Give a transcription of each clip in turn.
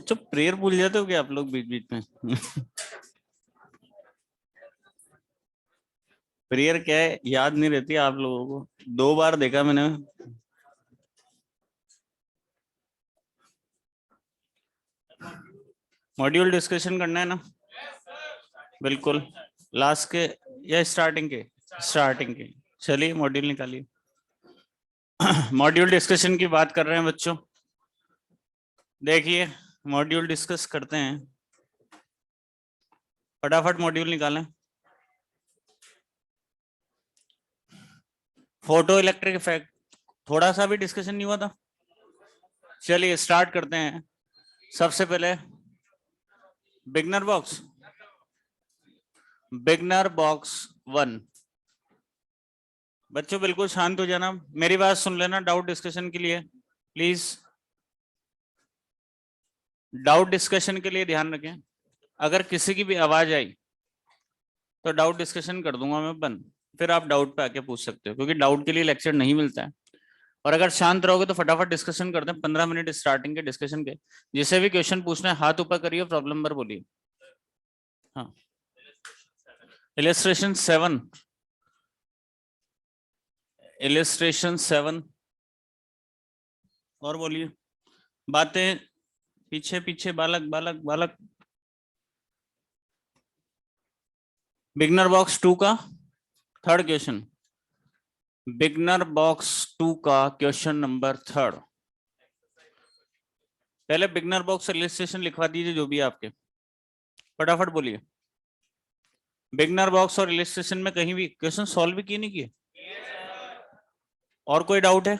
तो प्रेयर भूल जाते हो क्या आप लोग बीच बीच में? प्रेयर क्या है याद नहीं रहती आप लोगों को, 2 बार देखा मैंने। मॉड्यूल डिस्कशन करना है ना? बिल्कुल। लास्ट के या स्टार्टिंग के? स्टार्टिंग के। चलिए मॉड्यूल निकालिए। मॉड्यूल डिस्कशन की बात कर रहे हैं बच्चों। देखिए मॉड्यूल डिस्कस करते हैं, फटाफट मॉड्यूल निकालें। फोटो इलेक्ट्रिक इफेक्ट थोड़ा सा भी डिस्कशन नहीं हुआ था। चलिए स्टार्ट करते हैं। सबसे पहले बिगनर बॉक्स, बिगनर बॉक्स 1। बच्चों बिल्कुल शांत हो जाना, मेरी बात सुन लेना। डाउट डिस्कशन के लिए प्लीज, डाउट डिस्कशन के लिए ध्यान रखें। अगर किसी की भी आवाज आई तो डाउट डिस्कशन कर दूंगा मैं बंद, फिर आप डाउट पे आके पूछ सकते हो, क्योंकि डाउट के लिए लेक्चर नहीं मिलता है। और अगर शांत रहोगे तो फटाफट डिस्कशन करते हैं, 15 मिनट स्टार्टिंग के डिस्कशन के। जिसे भी क्वेश्चन पूछना है हाथ ऊपर करिए, प्रॉब्लम नंबर बोलिए। हाँ, इलस्ट्रेशन 7, इलस्ट्रेशन 7 और बोलिए। बातें पीछे पीछे, बालक बालक बालक। बिगनर बॉक्स 2 का थर्ड क्वेश्चन, बिगनर बॉक्स 2 का क्वेश्चन नंबर 3। पहले बिगनर बॉक्स इलस्ट्रेशन लिखवा दीजिए जो भी है आपके, फटाफट बोलिए। बिगनर बॉक्स और इलस्ट्रेशन में कहीं भी क्वेश्चन सॉल्व भी किए नहीं किए? और कोई डाउट है?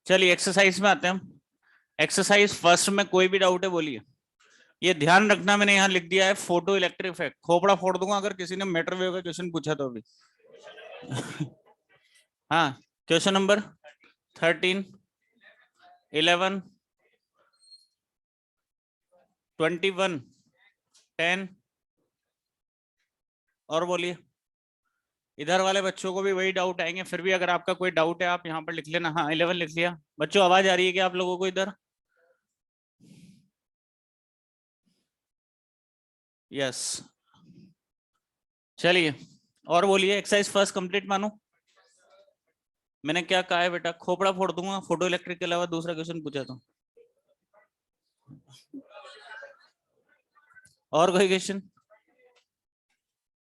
चलिए एक्सरसाइज में आते हैं हम। एक्सरसाइज फर्स्ट में कोई भी डाउट है बोलिए। ये ध्यान रखना, मैंने यहाँ लिख दिया है फोटो इलेक्ट्रिक इफेक्ट, खोपड़ा फोड़ दूंगा अगर किसी ने मैटर वेव का क्वेश्चन पूछा तो अभी। हाँ, क्वेश्चन नंबर 13, 11, 21, 10 और बोलिए। इधर वाले बच्चों को भी वही डाउट आएंगे, फिर भी अगर आपका कोई डाउट है आप यहाँ पर लिख लेना। हाँ 11 लिख लिया। बच्चों आवाज आ रही है क्या आप लोगों को इधर? यस। चलिए और बोलिए। एक्सरसाइज फर्स्ट कंप्लीट मानो। मैंने क्या कहा है बेटा, खोपड़ा फोड़ दूंगा फोटो इलेक्ट्रिक के अलावा दूसरा क्वेश्चन पूछा तो। और कोई क्वेश्चन?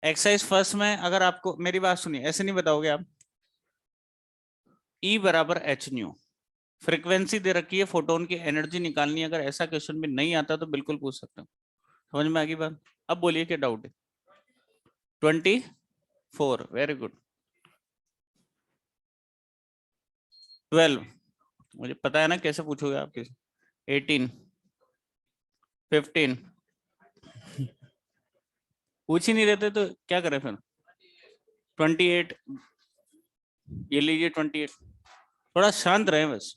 एक्सरसाइज फर्स्ट में अगर आपको मेरी बात सुनिए, ऐसे नहीं बताओगे आप। E बराबर एच न्यू, फ्रीक्वेंसी दे रखी है, फोटोन की एनर्जी निकालनी है। अगर ऐसा क्वेश्चन भी नहीं आता तो बिल्कुल पूछ सकते हो। समझ में आ गई बात? अब बोलिए क्या डाउट है। 24, वेरी गुड। 12, मुझे पता है ना कैसे पूछोगे आप। 18, 15, पूछ ही नहीं रहते तो क्या करें फिर। 28, ये लीजिए 28। थोड़ा शांत रहे बस,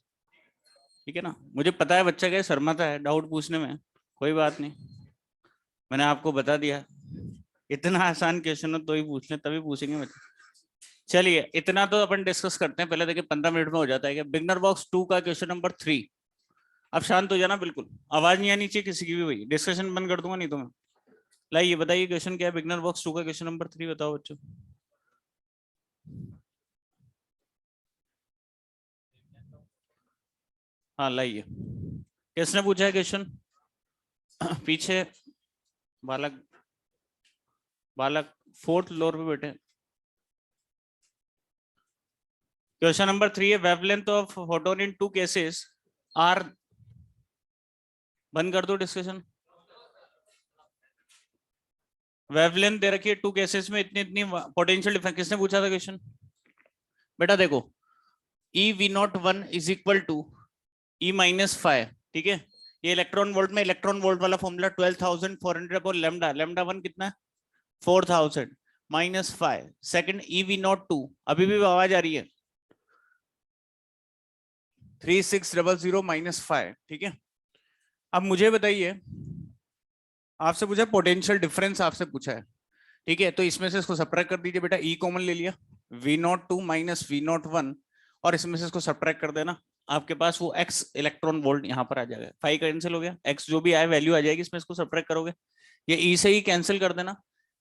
ठीक है ना? मुझे पता है बच्चा क्या शर्माता है डाउट पूछने में, कोई बात नहीं, मैंने आपको बता दिया। इतना आसान क्वेश्चन हो तो ही पूछ लें, तभी पूछेंगे बच्चे। चलिए इतना तो अपन डिस्कस करते हैं पहले। देखिए 15 मिनट में हो जाता है क्या। बिगनर बॉक्स 2 का क्वेश्चन नंबर 3। अब शांत हो जाना बिल्कुल, आवाज नहीं आनी चाहिए किसी की भी भाई, डिस्कशन बंद कर दूंगा नहीं तो मैं। लाइए बताइए क्वेश्चन क्या है। बिगनर बॉक्स 2 का क्वेश्चन नंबर 3 बताओ बच्चों। हाँ लाइए। किसने पूछा है क्वेश्चन? पीछे बालक बालक, फोर्थ फ्लोर पे बैठे। क्वेश्चन नंबर 3 है, wavelength of photon in 2 cases are. बंद कर दो डिस्कशन। वेवलेंथ दे रखी है 2 केसेस में, इतनी इतनी पोटेंशियल डिफरेंस। किसने पूछा था क्वेश्चन? बेटा देखो E V naught one is equal to E minus five, ठीक है। ये इलेक्ट्रॉन वोल्ट में इलेक्ट्रॉन वोल्ट वाला formula 12,400 upon lambda, lambda one कितना है 4,000 minus five, second E V naught two, अभी भी आवाज आ रही है 3600 माइनस फाइव, ठीक है। अब मुझे बताइए, आपसे पूछा पोटेंशियल डिफरेंस आपसे पूछा है, ठीक है। तो इसमें से इसको सब्ट्रैक्ट कर दीजिए बेटा, ई कॉमन ले लिया, V naught two minus V naught one, और इसमें से इसको सब्ट्रैक्ट कर देना, आपके पास वो एक्स इलेक्ट्रॉन वोल्ट यहाँ पर आ जाएगा, फाइव कैंसिल हो गया, एक्स जो भी आए वैल्यू आ जाएगी, इसमें इसको सब्ट्रैक्ट करोगे, ये ई से ही कैंसिल कर देना,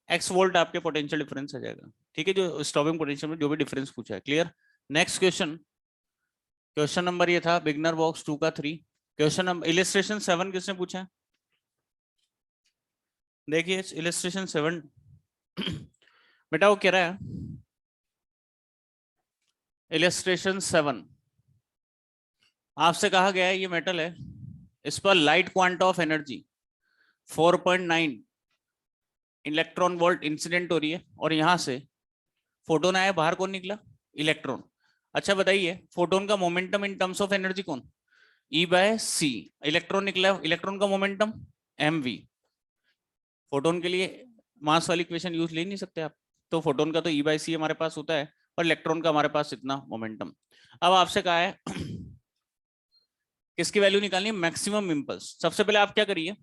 एक्स वोल्ट आपके पोटेंशियल डिफरेंस आ जाएगा, ठीक है। जो स्टॉपिंग पोटेंशियल में जो भी डिफरेंस पूछा है, clear. Next question, question number ये था बिगनर बॉक्स 2 का 3। क्वेश्चन नंबर इलिस्ट्रेशन 7 किसने पूछा है, देखिए इलिस्ट्रेशन 7 बेटा वो कह रहा है इलिस्ट्रेशन 7, आपसे कहा गया है ये मेटल है, इस पर light quanta of energy 4.9 electron volt incident हो रही है, और यहां से फोटोन आया, बाहर कौन निकला इलेक्ट्रॉन। अच्छा बताइए फोटोन का momentum in terms of energy कौन, ई बाय सी, इलेक्ट्रॉन निकला, इलेक्ट्रॉन का मोमेंटम एम वी, फोटोन के लिए मास वाली इक्वेशन यूज ले नहीं सकते आप, तो फोटोन का तो ई बाय सी हमारे पास होता है, और इलेक्ट्रॉन का हमारे पास इतना मोमेंटम। अब आपसे कहा है किसकी वैल्यू निकालनी है, मैक्सिमम इंपल्स। सबसे पहले आप क्या करिए,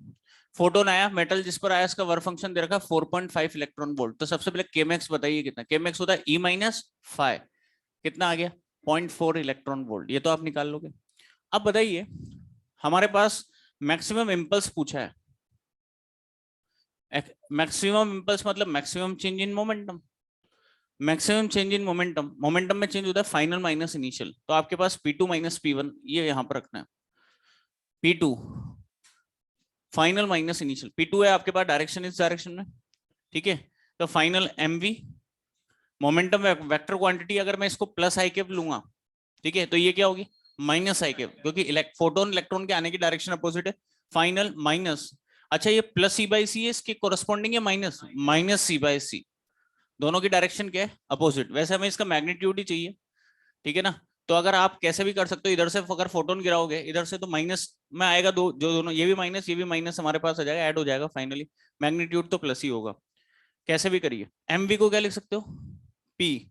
फोटोन आया, मेटल जिस पर आया, इसका वर्क फंक्शन दे रखा 4.5 इलेक्ट्रॉन वोल्ट, तो सबसे पहले केमेक्स बताइए कितना, केमेक्स होता है ई माइनस फाइव, कितना आ गया 0.4 इलेक्ट्रॉन वोल्ट, ये तो आप निकाल लोगे। अब बताइए हमारे पास मैक्सिमम इंपल्स पूछा है, मैक्सिमम इंपल्स मतलब maximum change in momentum, maximum change in momentum, momentum में चेंज होता है फाइनल माइनस इनिशियल, तो आपके पास P2 माइनस P1 ये यहां पर रखना है, P2 final minus initial, P2 है आपके पास डायरेक्शन इस डायरेक्शन में, ठीक है। तो final mv momentum vector quantity, अगर मैं इसको प्लस आई कैप लूंगा, ठीक है, तो ये क्या होगी माइनस आई कैप, क्योंकि फोटोन इलेक्ट्रॉन के आने की डायरेक्शन अपोजिट है, फाइनल माइनस। अच्छा ये प्लस सी बाई सी है, इसके कोरस्पॉन्डिंग है माइनस, माइनस सी बाई सी, दोनों की डायरेक्शन क्या है अपोजिट, वैसे हमें इसका मैग्नीट्यूड ही चाहिए, ठीक है ना। तो अगर आप कैसे भी कर सकते हो, इधर से अगर फोटोन गिराओगे इधर से, तो माइनस में आएगा, दो जो दोनों ये भी माइनस ये भी माइनस हमारे पास आ जाएगा, ऐड हो जाएगा, फाइनली मैग्नीट्यूड तो प्लस ही होगा। कैसे भी करिए, एमवी को क्या लिख सकते हो पी,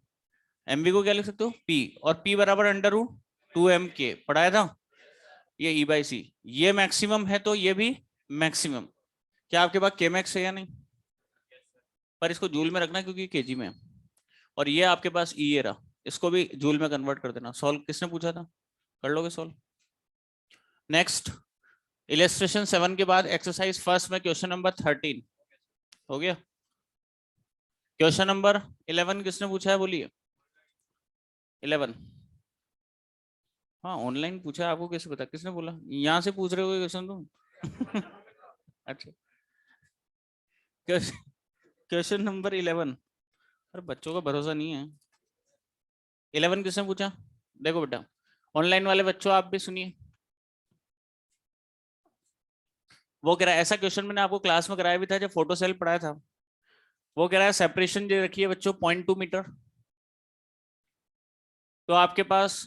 एमवी को क्या लिख सकते हो पी, और पी बराबर अंडर रूट 2m के पढ़ाया था, ये ई बाई सी, ये मैक्सिमम है तो ये भी मैक्सिमम। क्या आपके पास केमैक्स है या नहीं, पर इसको जूल में रखना क्योंकि केजी में है, और ये आपके पास ई रहा, इसको भी जूल में कन्वर्ट कर देना। सॉल्व किसने पूछा था, कर लोगे सॉल्व। नेक्स्ट इलेस्ट्रेशन 7 के बाद एक्सरसाइज फर्स्ट में क्वेश्चन नंबर 13 हो गया। क्वेश्चन नंबर 11 किसने पूछा है बोलिए, 11 हाँ ऑनलाइन पूछा, आपको कैसे पता, किसने बोला, यहाँ से पूछ रहे हो क्वेश्चन तुम अच्छा क्वेश्चन नंबर 11, अरे बच्चों का भरोसा नहीं है। 11 किसने पूछा, देखो बेटा ऑनलाइन वाले बच्चों आप भी सुनिए, वो कह रहा है ऐसा क्वेश्चन मैंने आपको क्लास में कराया भी था जब फोटो सेल पढ़ाया था, वो कह रहा है सेपरेशन जो रखी है बच्चों 0.2 मीटर, तो आपके पास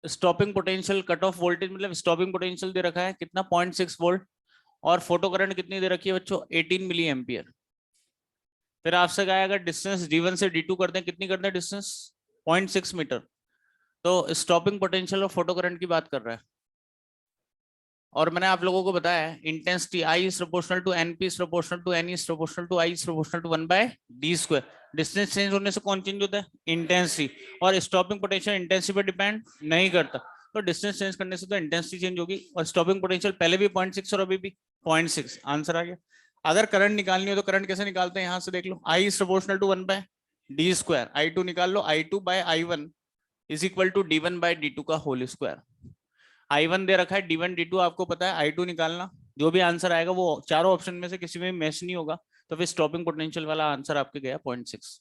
stopping potential cut off voltage मतलब स्टॉपिंग पोटेंशियल दे रखा है कितना 0.6 वोल्ट, और फोटो करंट कितनी दे रखी है बच्चों 18 मिली एम्पियर। फिर आपसे कहा अगर डिस्टेंस D1 से D2 करते हैं, कितनी करते हैं डिस्टेंस 0.6 मीटर, तो स्टॉपिंग पोटेंशियल और फोटो करंट की बात कर रहा है। और मैंने आप लोगों को बताया intensity I is proportional to NP is proportional to N is proportional to I is proportional to 1/d square. Distance change होने से कौन चेंज होता है, इंटेंसिटी, और स्टॉपिंग पोटेंशियल इंटेंसिटी पर डिपेंड नहीं करता, तो डिस्टेंस चेंज करने से तो इंटेंसिटी चेंज होगी, और स्टॉपिंग पोटेंशियल पहले भी 0.6 और अभी भी 0.6, आंसर आ गया। अगर करंट निकालनी हो तो करंट कैसे निकालते हैं, यहाँ से देख लो, I is proportional to 1/d square, I2 निकाल लो, I2 by I1 is equal to D1/d2 का होल स्क्वायर। I1 दे रखा है, D1 D2 आपको पता है, I2 निकालना, जो भी आंसर आएगा वो चारों ऑप्शन में से किसी में मैच नहीं होगा, तो फिर स्टॉपिंग पोटेंशियल वाला आंसर आपके गया 0.6।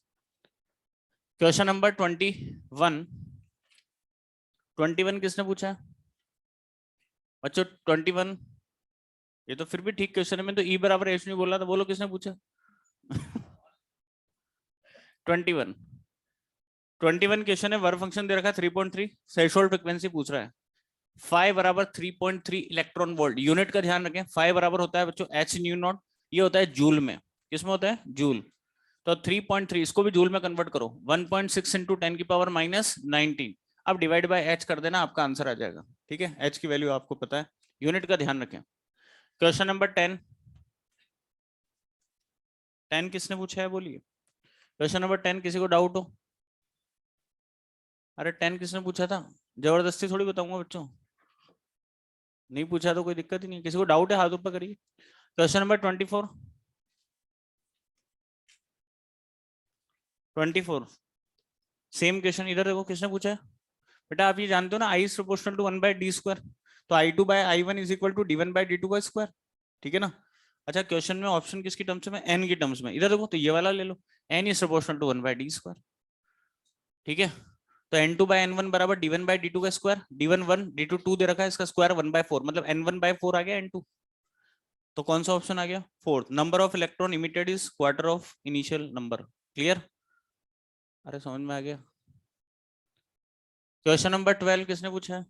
क्वेश्चन नंबर 21, 21 किसने पूछा बच्चों 21, ये तो फिर भी ठीक क्वेश्चन है, मैं तो E बराबर एच नहीं बोला था, बोलो किसने पूछा 21 21 क्वेश्चन है, वर्क फंक्शन दे रखा है 3.3, थ्रेशोल्ड फ्रीक्वेंसी पूछ रहा है। फाइव बराबर 3.3 इलेक्ट्रॉन वोल्ट, यूनिट का ध्यान रखें। फाइव बराबर होता है बच्चों एच न्यू नॉट, ये होता है जूल में। किसमें होता है? जूल। तो 3.3 इसको भी जूल में कन्वर्ट करो, 1.6 इंटू 10⁻⁹ अब डिवाइड बाय एच कर देना, आपका आंसर आ जाएगा। ठीक है, एच की वैल्यू आपको पता है, यूनिट का ध्यान रखें। क्वेश्चन नंबर 10, 10 किसने पूछा है बोलिए। क्वेश्चन नंबर 10 किसी को डाउट हो? अरे 10 किसने पूछा था? जबरदस्ती थोड़ी बताऊंगा बच्चों, नहीं पूछा तो कोई दिक्कत ही नहीं। किसी को डाउट है हाथ ऊपर करिए। क्वेश्चन नंबर 24, 24 सेम क्वेश्चन, इधर देखो किसने पूछा है। बेटा आप ये जानते हो ना, I is proportional to 1/d², तो I2/I1 is equal to d1/d2²। ठीक है ना। अच्छा क्वेश्चन में ऑप्शन किसकी टर्म्स में? एन की टर्म्स में। इधर देखो तो ये वाला ले लो, n is proportional to 1/d²। ठीक है, तो n2/n1 बराबर d1/d2²। d1 1, d2 2 दे रखा है, इसका स्क्वायर 1/4, मतलब n1/4 आ गया n2। तो कौन सा ऑप्शन आ गया? Fourth. Number of electron emitted is quarter of initial number. Clear? अरे समझ में आ गया। क्वेश्चन नंबर 12 किसने पूछा है?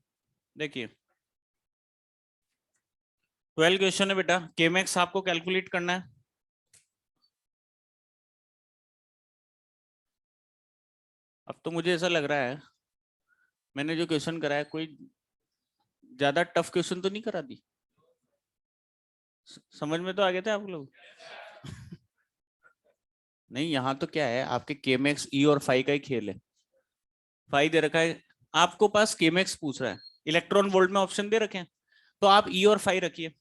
देखिए 12 क्वेश्चन है बेटा, केमेक्स आपको कैलकुलेट करना है। अब तो मुझे ऐसा लग रहा है मैंने जो क्वेश्चन कराया कोई ज्यादा टफ क्वेश्चन तो नहीं करा दी। समझ में तो आ गए थे आप लोग? नहीं, यहाँ तो क्या है, आपके केमेक्स ई और फाई का ही खेल है। फाई दे रखा है, आपको पास केमेक्स पूछ रहा है, इलेक्ट्रॉन वोल्ट में ऑप्शन दे रखे हैं, तो आप ई और फाई रखिए।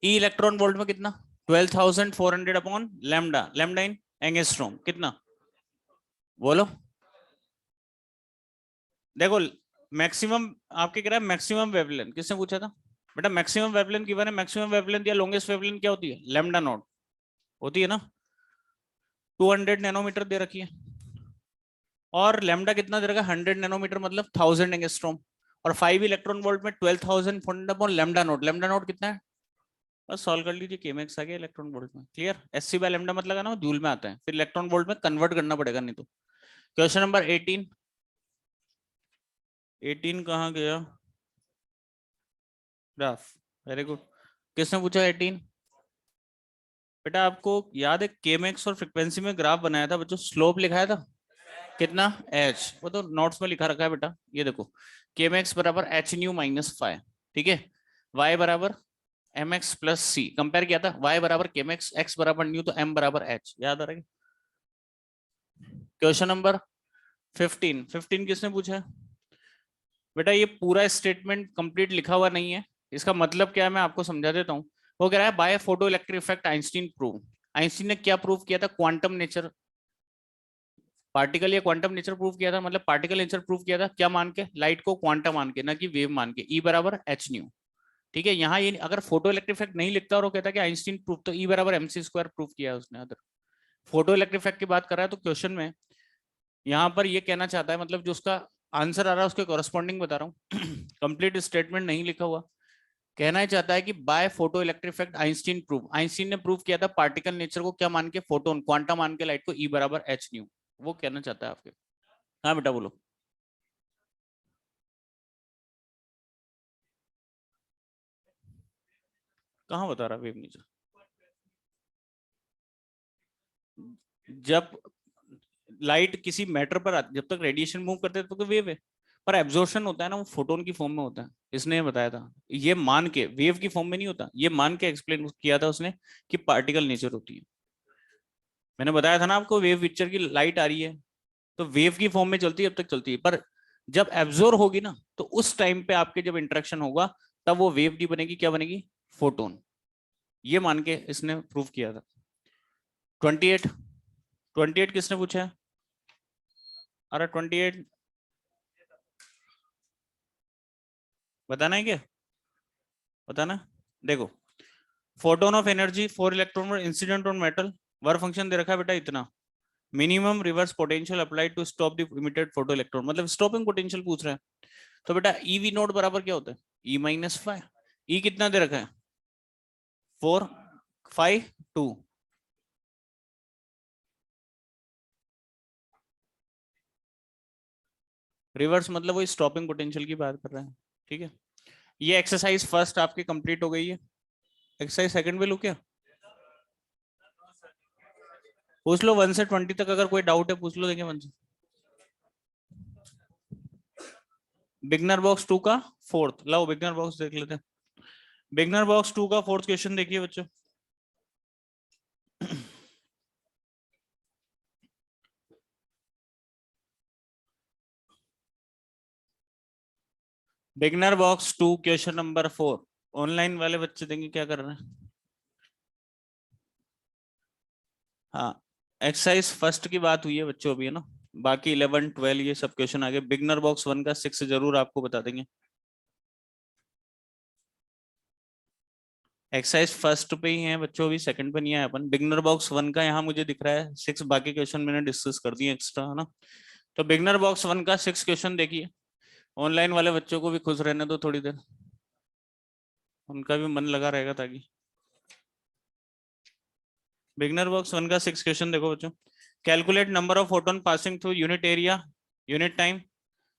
ई इलेक्ट्रॉन वोल्ट में कितना? 12,400 अपॉन लैम्डा, लैम्डा इन एंगस्ट्रॉम कितना? बोलो। देखो मैक्सिमम आपके कह रहा है मैक्सिमम वेवलेंथ, किसने पूछा था? बेटा मैक्सिमम वेवलेंथ गिवन है, मैक्सिमम वेवलेंथ या लॉन्गेस्ट वेवलेंथ क्या होती है? लैम्डा नॉट होती है ना। 200 नैनोमीटर दे रखी है, और लैम्डा कितना दे रखा है? 100 नैनोमीटर, मतलब 1000 एंगस्ट्रॉम। और 5 इलेक्ट्रॉन वोल्ट में 12,400 upon lambda naught, lambda naught कितना है? बस सॉल्व कर लीजिए, केमेक्स आ गया इलेक्ट्रॉन वोल्ट में। क्लियर? एससी बाय लैम्डा मत लगाना, जूल में आता है, फिर इलेक्ट्रॉन वोल्ट में कन्वर्ट करना पड़ेगा नहीं तो। क्वेश्चन नंबर 18, 18 कहाँ गया ग्राफ? Very good. किसने पूछा 18? बेटा आपको याद है केमेक्स और फ्रीक्वेंसी में ग्राफ बनाया था बच्चों, स्लोप लिखाया था कितना? एच, वो तो नोट्स में लिखा रखा है बेटा, ये देखो केमेक्स बराबर एच न्यू माइनस फाइव। ठीक है, वाई बराबर एम एक्स प्लस सी, कंपेयर किया था, वाई बराबर केमेक्स, एक्स बराबर न्यू, तो एम बराबर एच, याद आ रहा है? क्वेश्चन नंबर 15, 15 किसने पूछा है? बेटा ये पूरा स्टेटमेंट कंप्लीट लिखा हुआ नहीं है, इसका मतलब क्या है मैं आपको समझा देता हूँ। वो कह रहा है by photo electric effect Einstein prove. Einstein ने क्या प्रूव किया था? क्वांटम नेचर, पार्टिकल या क्वांटम नेचर प्रूव किया था, मतलब पार्टिकल नेचर प्रूव किया था, क्या मान के? लाइट को क्वांटम मान के, ना कि वेव मान के। ई बराबर एच न्यू। ठीक है, यहाँ ये अगर फोटो इलेक्ट्रिक इफेक्ट नहीं लिखता और वो कहता कि आइंस्टीन प्रूफ, तो ई बराबर एमसी स्क्वायर प्रूफ किया है उसने। अदर फोटो इलेक्ट्रिक इफेक्ट की बात कर रहा है, तो क्वेश्चन में यहाँ पर ये कहना चाहता है, मतलब जो उसका आंसर आ रहा है उसके कॉरेस्पॉन्डिंग बता रहा हूँ कंप्लीट स्टेटमेंट नहीं लिखा हुआ। कहना ही चाहता है कि by photo electric effect Einstein proof, Einstein ने प्रूफ किया था पार्टिकल नेचर को क्या मान के? फोटोन, क्वांटम मान के लाइट को, ई बराबर एच न्यू। वो कहना चाहता है आपके। हाँ बेटा बोलो। कहाँ बता रहा वेव नेचर? जब लाइट किसी मैटर पर आती, जब तक रेडिएशन मूव करते हैं तो वेव है, पर एब्जॉर्प्शन होता है ना वो फोटोन की फॉर्म में होता है। इसने बताया था, ये मान के, वेव की फॉर्म में नहीं होता, ये मान के एक्सप्लेन किया था उसने कि पार्टिकल नेचर होती है। मैंने बताया था ना आपको, वेव पिक्चर की लाइट आ रही है तो वेव की फॉर्म में चलती है, अब तक चलती है, पर जब एब्जॉर्ब होगी ना तो उस टाइम पे आपके जब इंटरेक्शन होगा तब वो वेव नहीं बनेगी, क्या बनेगी? फोटोन। ये मान के इसने प्रूव किया था। 28, 28 किसने पूछा है? अरे 28 बताना है क्या? बताना। देखो photon of energy 4 electron incident on metal, work function दे रखा है बेटा इतना, minimum reverse potential applied to stop the emitted photo electron, मतलब स्टॉपिंग पोटेंशियल पूछ रहा है। तो बेटा ईवी नोट बराबर क्या होता है? ई माइनस फाइव। ई कितना दे रखा है? 4, 5, 2। रिवर्स मतलब वही स्टॉपिंग पोटेंशियल की बात कर रहे हैं, ठीक है। ये एक्सरसाइज फर्स्ट आपकी कंप्लीट हो गई है। एक्सरसाइज सेकंड पे लो क्या, पूछ लो 1 से 20 तक, अगर कोई डाउट है पूछ लो, देंगे 1 से। बिगनर बॉक्स 2 का फोर्थ, लाओ बिगनर बॉक्स देख लेते हैं। बिगनर बॉक्स 2 का फोर्थ क्वेश्चन देखिए बच्चों। Beginner box 2 question number 4। Online वाले बच्चे देंगे क्या कर रहे हैं। हाँ, एक्सरसाइज फर्स्ट की बात हुई है बच्चों अभी, है ना। बाकी 11 12 ये सब क्वेश्चन आगे, बिगनर बॉक्स 1 का 6 जरूर आपको बता देंगे। एक्सरसाइज फर्स्ट पे ही है बच्चों, अभी सेकंड पे नहीं है अपन। बिगनर बॉक्स 1 का यहाँ मुझे दिख रहा है 6, बाकी क्वेश्चन मैंने डिस्कस कर दिए एक्स्ट्रा, है ना। तो बिगनर बॉक्स 1 का 6 क्वेश्चन देखिए। ऑनलाइन वाले बच्चों को भी खुश रहने दो थोड़ी देर, उनका भी मन लगा रहेगा ताकि। बिगनर बॉक्स 1 का 6 क्वेश्चन देखो बच्चों। Calculate number of photon passing through unit area unit time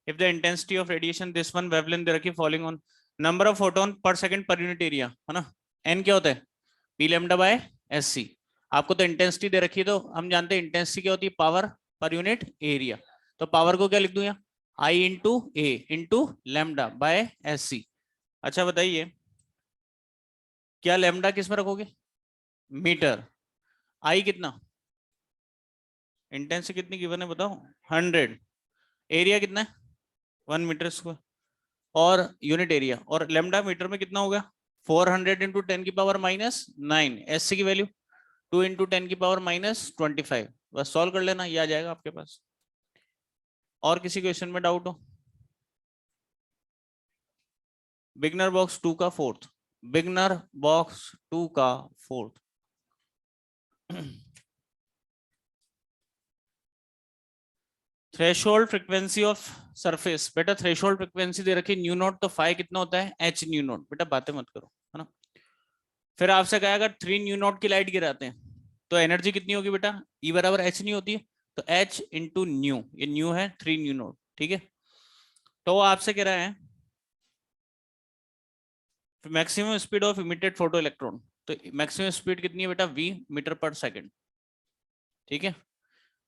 if the intensity of radiation this one wavelength दे रखी following on number of photon per second per unit area, है ना। n क्या होता है, p lambda by sc। आपको तो intensity दे रखी है, तो हम जानते हैं इंटेंसिटी क्या होती है, पावर पर यूनिट एरिया। तो पावर को क्या लिख दूं यहाँ, I into A into lambda by S C. अच्छा बताइए, क्या लैम्डा किस में रखोगे, मीटर। आई कितना, इंटेंसिटी कितनी गिवन है बताओ, 100। एरिया कितना है, 1 मीटर स्क्वायर। और यूनिट एरिया, और लेमडा मीटर में कितना होगा, 400 इंटू 10⁻⁹ एस सी की वैल्यू 2 इंटू 10⁻⁻25। बस सॉल्व कर लेना, ये आ जाएगा आपके पास। और किसी क्वेश्चन में डाउट हो। बिगनर बॉक्स 2 का फोर्थ, बिगनर बॉक्स 2 का fourth. Threshold frequency of surface, बेटा थ्रेशोल्ड फ्रीक्वेंसी दे रखी न्यू नॉट, तो फाई कितना होता है, एच न्यू नॉट। बेटा बातें मत करो, है ना। फिर आपसे कहा अगर 3 न्यू नॉट की लाइट गिराते हैं तो एनर्जी कितनी होगी बेटा, ई बराबर एच नहीं होती है, तो एच इंटू न्यू, ये न्यू है 3 न्यू नॉट, ठीक है। तो वो आपसे कह रहा है maximum speed of emitted photo electron, तो मैक्सिमम स्पीड कितनी है बेटा, वी मीटर पर सेकंड, ठीक है।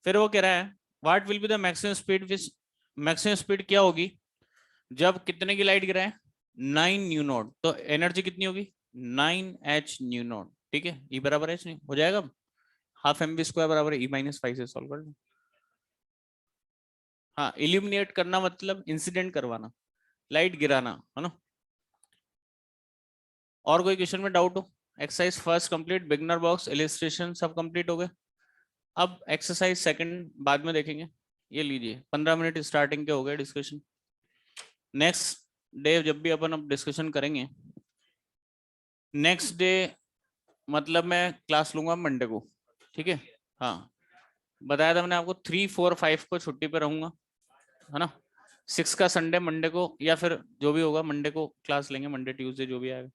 फिर वो कह रहा है what will be the maximum speed which, maximum speed क्या होगी जब कितने की लाइट गिराए, 9 न्यू नॉट, तो एनर्जी कितनी होगी 9 एच न्यू नॉट, ठीक है। ई बराबर एच नहीं हो जाएगा, हाफ एम बी स्क्वायर बराबर E-5 से सॉल्व कर लो। हाँ, इल्यूमिनेट करना मतलब इंसिडेंट करवाना, लाइट गिराना, है ना। और कोई क्वेश्चन में डाउट हो। Exercise first complete, beginner box illustration सब कंप्लीट हो गए। अब एक्सरसाइज सेकंड बाद में देखेंगे। ये लीजिए 15 मिनट स्टार्टिंग के हो गए डिस्कशन। नेक्स्ट डे जब भी अपन अब डिस्कशन करेंगे, नेक्स्ट डे मतलब मैं क्लास लूंगा मंडे को, ठीक है। हाँ, बताया था मैंने आपको 3 4 5 को छुट्टी पे रहूंगा, है ना। 6 का संडे, मंडे को या फिर जो भी होगा मंडे को क्लास लेंगे, मंडे ट्यूसडे जो भी आएगा।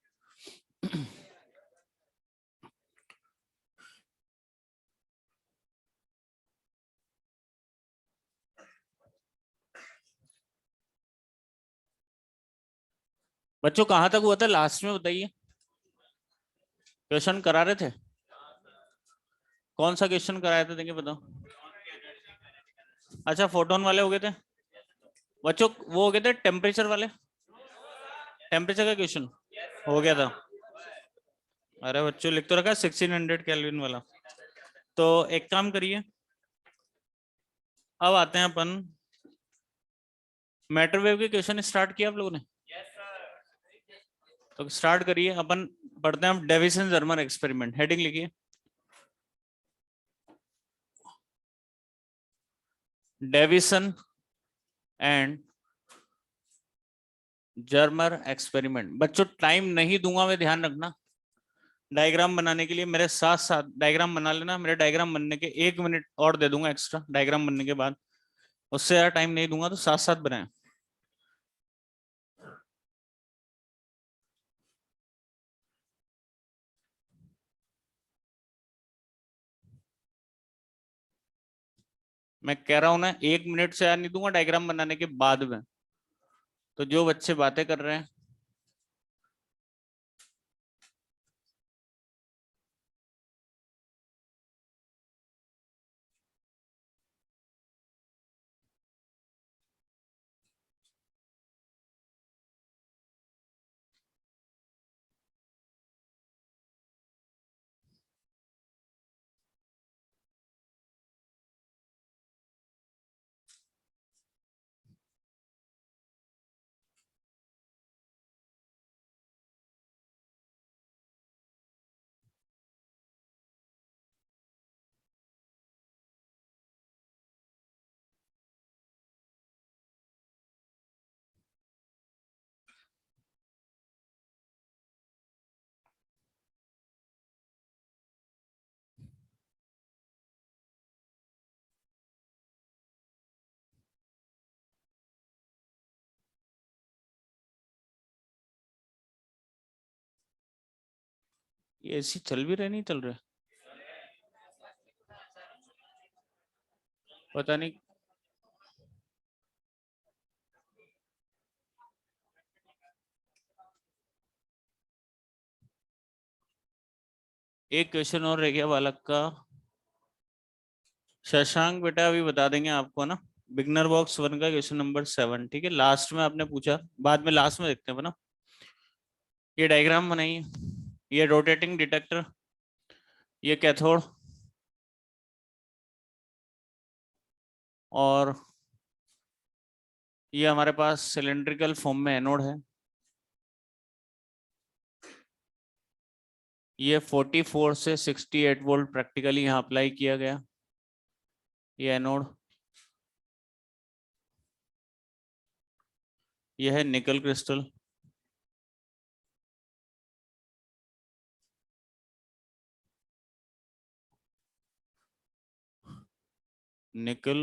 बच्चों कहाँ तक हुआ था लास्ट में बताइए, क्वेश्चन करा रहे थे, कौन सा क्वेश्चन कराया था देंगे बताओ। अच्छा फोटोन वाले हो गए थे बच्चों, वो हो गए थे टेम्परेचर वाले, टेम्परेचर का क्वेश्चन हो गया था। अरे बच्चों लिख तो रखा 1600 केल्विन वाला। तो एक काम करिए, अब आते हैं अपन, मैटर वेव के क्वेश्चन स्टार्ट किया आप लोगों ने, तो स्टार्ट करिए। अपन पढ़ते हैं डेविसन जर्मर एक्सपेरिमेंट, हेडिंग लिखिए डेविसन एंड जर्मर एक्सपेरिमेंट। बच्चों टाइम नहीं दूंगा मैं, ध्यान रखना। डायग्राम बनाने के लिए मेरे साथ साथ डायग्राम बना लेना, मेरे डायग्राम बनने के 1 मिनट और दे दूंगा एक्स्ट्रा डायग्राम बनने के बाद, उससे ज्यादा टाइम नहीं दूंगा, तो साथ साथ बनाए। मैं कह रहा हूं ना, 1 मिनट से यार नहीं दूंगा डायग्राम बनाने के बाद में। तो जो बच्चे बातें कर रहे हैं, ये एसी चल भी रहे नहीं चल रहे, पता नहीं। एक क्वेश्चन और रह गया बालक का। शशांक बेटा अभी बता देंगे आपको ना। बिगनर बॉक्स 1 का क्वेश्चन नंबर 7, ठीक है, लास्ट में आपने पूछा, बाद में लास्ट में देखते हैं ना। ये डायग्राम बनाइए। ये रोटेटिंग डिटेक्टर, ये कैथोड, और ये हमारे पास सिलेंड्रिकल फॉर्म में एनोड है। ये 44 से 68 वोल्ट प्रैक्टिकली यहाँ अप्लाई किया गया। ये एनोड, ये है निकल क्रिस्टल। निकल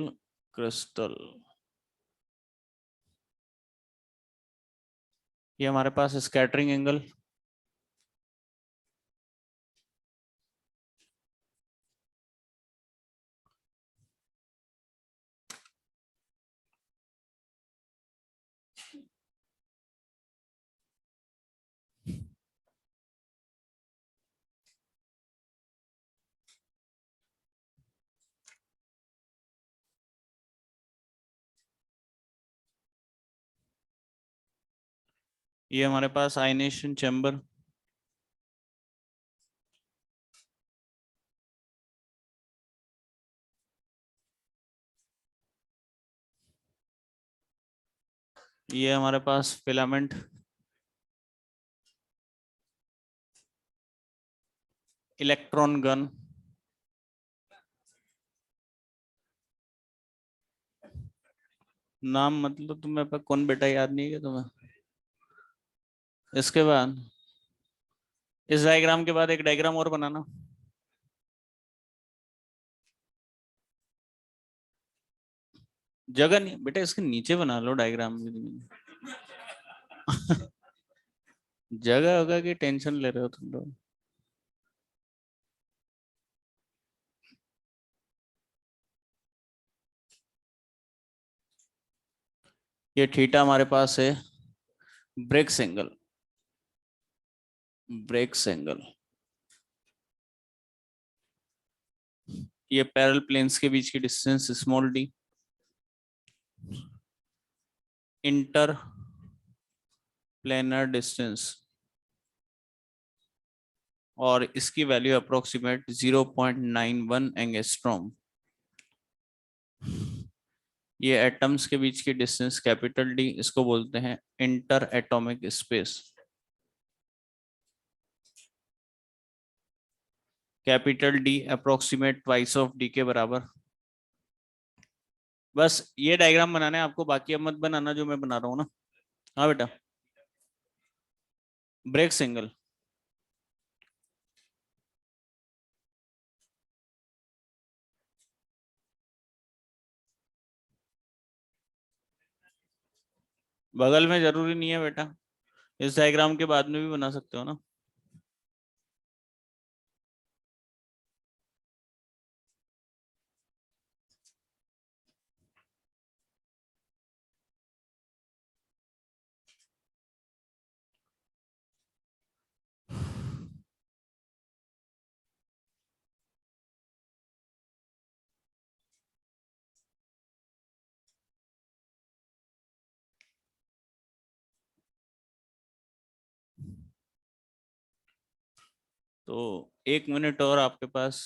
क्रिस्टल, ये हमारे पास स्कैटरिंग एंगल, ये हमारे पास आयनेशन चैम्बर, ये हमारे पास फिलामेंट, इलेक्ट्रॉन गन, नाम मतलब तुम्हें पर कौन बेटा याद नहीं है क्या तुम्हें? इसके बाद, इस डायग्राम के बाद एक डायग्राम और बनाना। जगह नहीं बेटा, इसके नीचे बना लो डायग्राम। जगह होगा कि टेंशन ले रहे हो तुम लोग। ये थीटा हमारे पास है ब्रेक एंगल, ब्रेक एंगल। ये पैरेलल प्लेन्स के बीच की distance small D, inter planar distance, और इसकी वैल्यू अप्रोक्सीमेट 0.91 एंगस्ट्रॉम। ये एटम्स के बीच की डिस्टेंस कैपिटल डी, इसको बोलते हैं inter atomic space. Capital D approximate twice of D के बराबर। बस ये डायग्राम बनाना है आपको, बाकी अब मत बनाना जो मैं बना रहा हूँ ना। हाँ बेटा, ब्रेक सिंगल। बगल में जरूरी नहीं है बेटा, इस डायग्राम के बाद में भी बना सकते हो ना। तो 1 मिनट और आपके पास।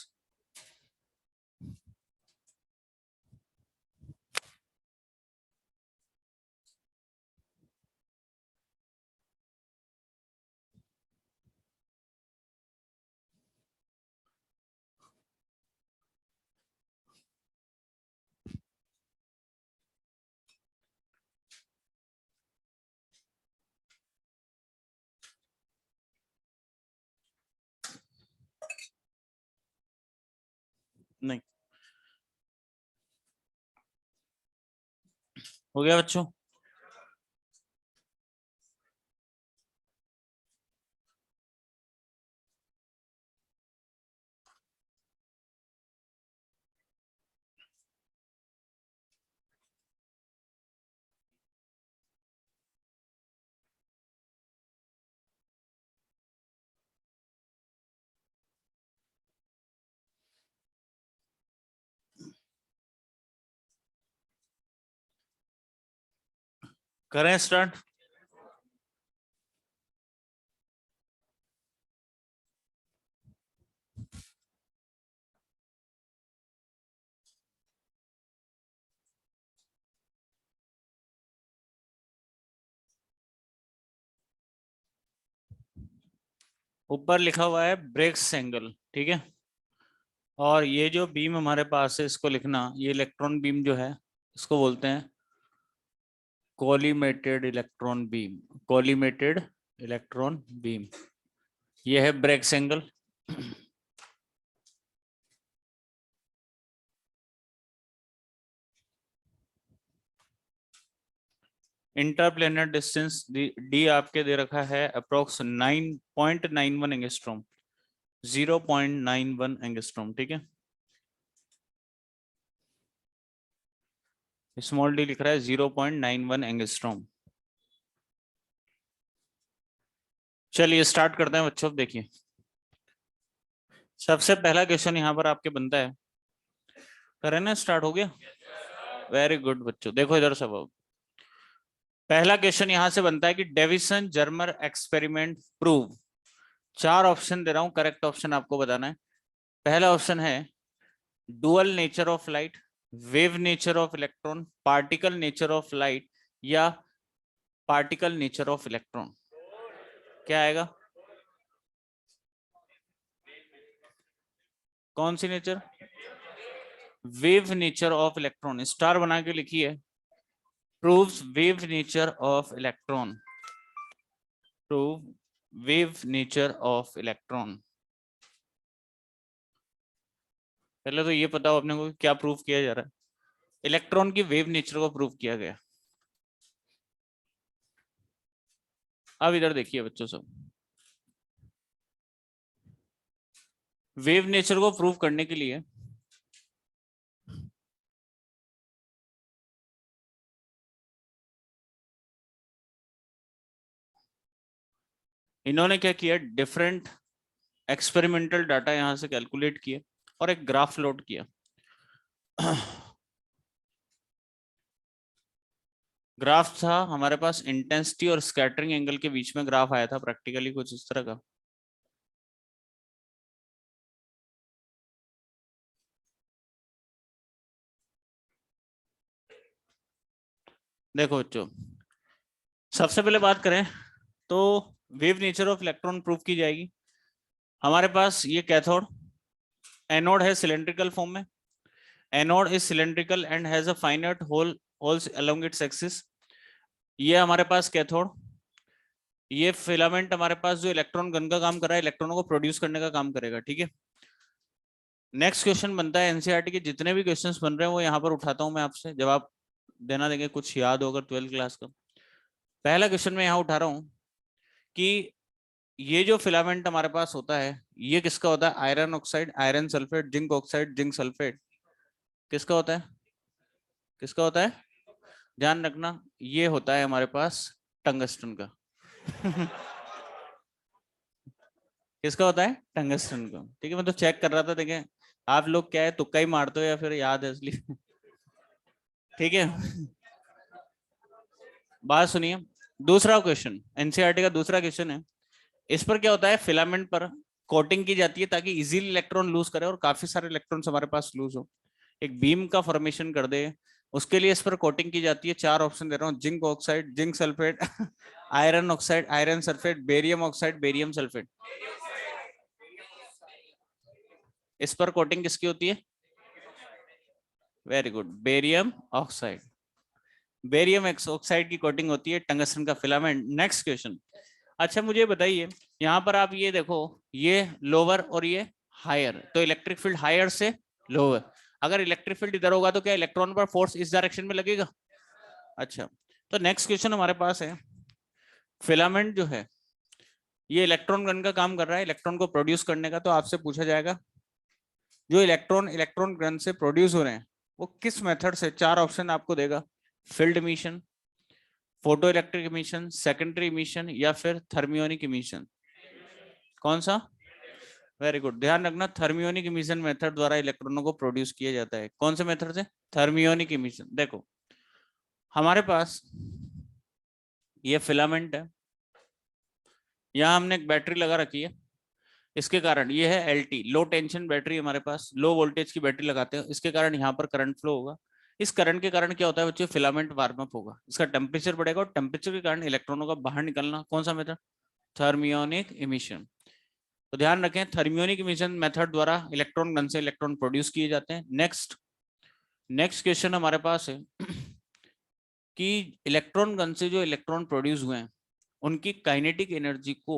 नहीं हो गया बच्चों? करें स्टार्ट? ऊपर लिखा हुआ है ब्रेक्स एंगल, ठीक है। और ये जो बीम हमारे पास है इसको लिखना, ये इलेक्ट्रॉन बीम जो है इसको बोलते हैं collimated electron beam. Collimated electron beam, ये है Bragg's angle. Interplanar distance D आपके दे रखा है अप्रोक्स 9.91 एंगस्ट्रॉम, 0.91 एंगस्ट्रॉम, ठीक है। स्मॉल डी लिख रहा है 0.91 एंगस्ट्रॉम। चलिए स्टार्ट करते हैं बच्चों। देखिए सबसे पहला क्वेश्चन यहाँ पर आपके बनता है, करें ना? स्टार्ट हो गया? वेरी गुड बच्चों, देखो इधर सब। पहला क्वेश्चन यहां से बनता है कि Davisson Germer experiment prove. 4 option दे रहा हूं, करेक्ट ऑप्शन आपको बताना है। पहला ऑप्शन है dual nature of light, wave nature of electron, particle nature of light, या पार्टिकल नेचर ऑफ इलेक्ट्रॉन। क्या आएगा? कौन सी nature? Wave nature of electron, star बना के लिखी है। Proves wave nature of electron, prove wave nature of electron. पहले तो ये पता हो अपने को क्या प्रूव किया जा रहा है। इलेक्ट्रॉन की वेव नेचर को प्रूव किया गया। अब इधर देखिए बच्चों सब, वेव नेचर को प्रूव करने के लिए इन्होंने क्या किया, डिफरेंट एक्सपेरिमेंटल डाटा यहां से कैलकुलेट किए और एक ग्राफ लोड किया। ग्राफ था हमारे पास इंटेंसिटी और स्कैटरिंग एंगल के बीच में ग्राफ आया था, प्रैक्टिकली कुछ इस तरह का। देखो बच्चों, सबसे पहले बात करें तो wave nature of electron prove की जाएगी। हमारे पास ये कैथोड, एनोड है सिलेंड्रिकल फॉर्म में। Anode is cylindrical and has a finite holes along its axis. ये हमारे पास कैथोड, ये फिलामेंट हमारे पास जो इलेक्ट्रॉन गन का काम कर रहा है, इलेक्ट्रॉनों को प्रोड्यूस करने का काम करेगा, ठीक है। नेक्स्ट क्वेश्चन बनता है एनसीईआरटी के जितने भी क्वेश्चंस बन रहे हैं वो यहाँ पर उठाता हूँ मैं आपसे, जवाब देना देंगे, कुछ याद हो अगर 12th क्लास का। पहला क्वेश्चन मैं यहाँ उठा रहा हूँ कि ये जो फिलामेंट हमारे पास होता है ये किसका होता है? Iron oxide, iron sulphate, zinc oxide, zinc sulphate. किसका होता है? किसका होता है? ध्यान रखना, ये होता है हमारे पास टंगस्टन का। किसका होता है? टंगस्टन का, ठीक है। मैं तो चेक कर रहा था, देखें आप लोग क्या है तुक्का ही मारते हो या फिर याद है इसलिए। ठीक है, बात सुनिए। दूसरा क्वेश्चन एनसीईआरटी का दूसरा क्वेश्चन है, इस पर क्या होता है, फिलामेंट पर कोटिंग की जाती है ताकि इजीली इलेक्ट्रॉन लूज करे और काफी सारे इलेक्ट्रॉन्स हमारे पास लूज हो, एक बीम का फॉर्मेशन कर दे, उसके लिए इस पर कोटिंग की जाती है। 4 ऑप्शन दे रहा हूँ, zinc oxide, zinc sulphate, iron oxide, iron sulphate, barium oxide, barium sulphate. इस पर कोटिंग किसकी होती है? Very good, barium oxide. Barium oxide की कोटिंग होती है टंगस्टन का फिलामेंट। Next question. अच्छा मुझे बताइए, यहाँ पर आप ये देखो, ये लोअर और ये हायर, तो इलेक्ट्रिक फील्ड हायर से लोअर। अगर इलेक्ट्रिक फील्ड इधर होगा तो क्या इलेक्ट्रॉन पर फोर्स इस डायरेक्शन में लगेगा? अच्छा, तो नेक्स्ट क्वेश्चन हमारे पास है, फिलामेंट जो है ये इलेक्ट्रॉन गन का काम कर रहा है, इलेक्ट्रॉन को प्रोड्यूस करने का। तो आपसे पूछा जाएगा जो इलेक्ट्रॉन इलेक्ट्रॉन गन से प्रोड्यूस हो रहे हैं वो किस मेथड से? 4 ऑप्शन आपको देगा, field emission, photo electric emission, secondary emission या फिर थर्मियोनिक इमिशन। कौन सा? वेरी गुड, ध्यान रखना, थर्मियोनिक इमिशन मेथड द्वारा इलेक्ट्रॉनों को प्रोड्यूस किया जाता है। कौन से मेथड से? Thermionic emission. देखो हमारे पास ये फिलामेंट है, यहाँ हमने एक बैटरी लगा रखी है, इसके कारण ये है एलटी, लो टेंशन बैटरी, हमारे पास लो वोल्टेज की बैटरी लगाते हैं, इसके कारण यहाँ पर करंट फ्लो होगा। इस करंट के कारण क्या होता है बच्चों? फिलामेंट वार्म अप होगा, इसका टेम्परेचर बढ़ेगा और टेम्परेचर के कारण इलेक्ट्रॉनों का बाहर निकलना। कौन सा मेथड? Thermionic emission. तो ध्यान रखें, थर्मियोनिक इमिशन मेथड द्वारा इलेक्ट्रॉन गन से इलेक्ट्रॉन प्रोड्यूस किए जाते हैं। नेक्स्ट क्वेश्चन हमारे पास है कि इलेक्ट्रॉन गन से जो इलेक्ट्रॉन प्रोड्यूस हुए हैं उनकी काइनेटिक एनर्जी को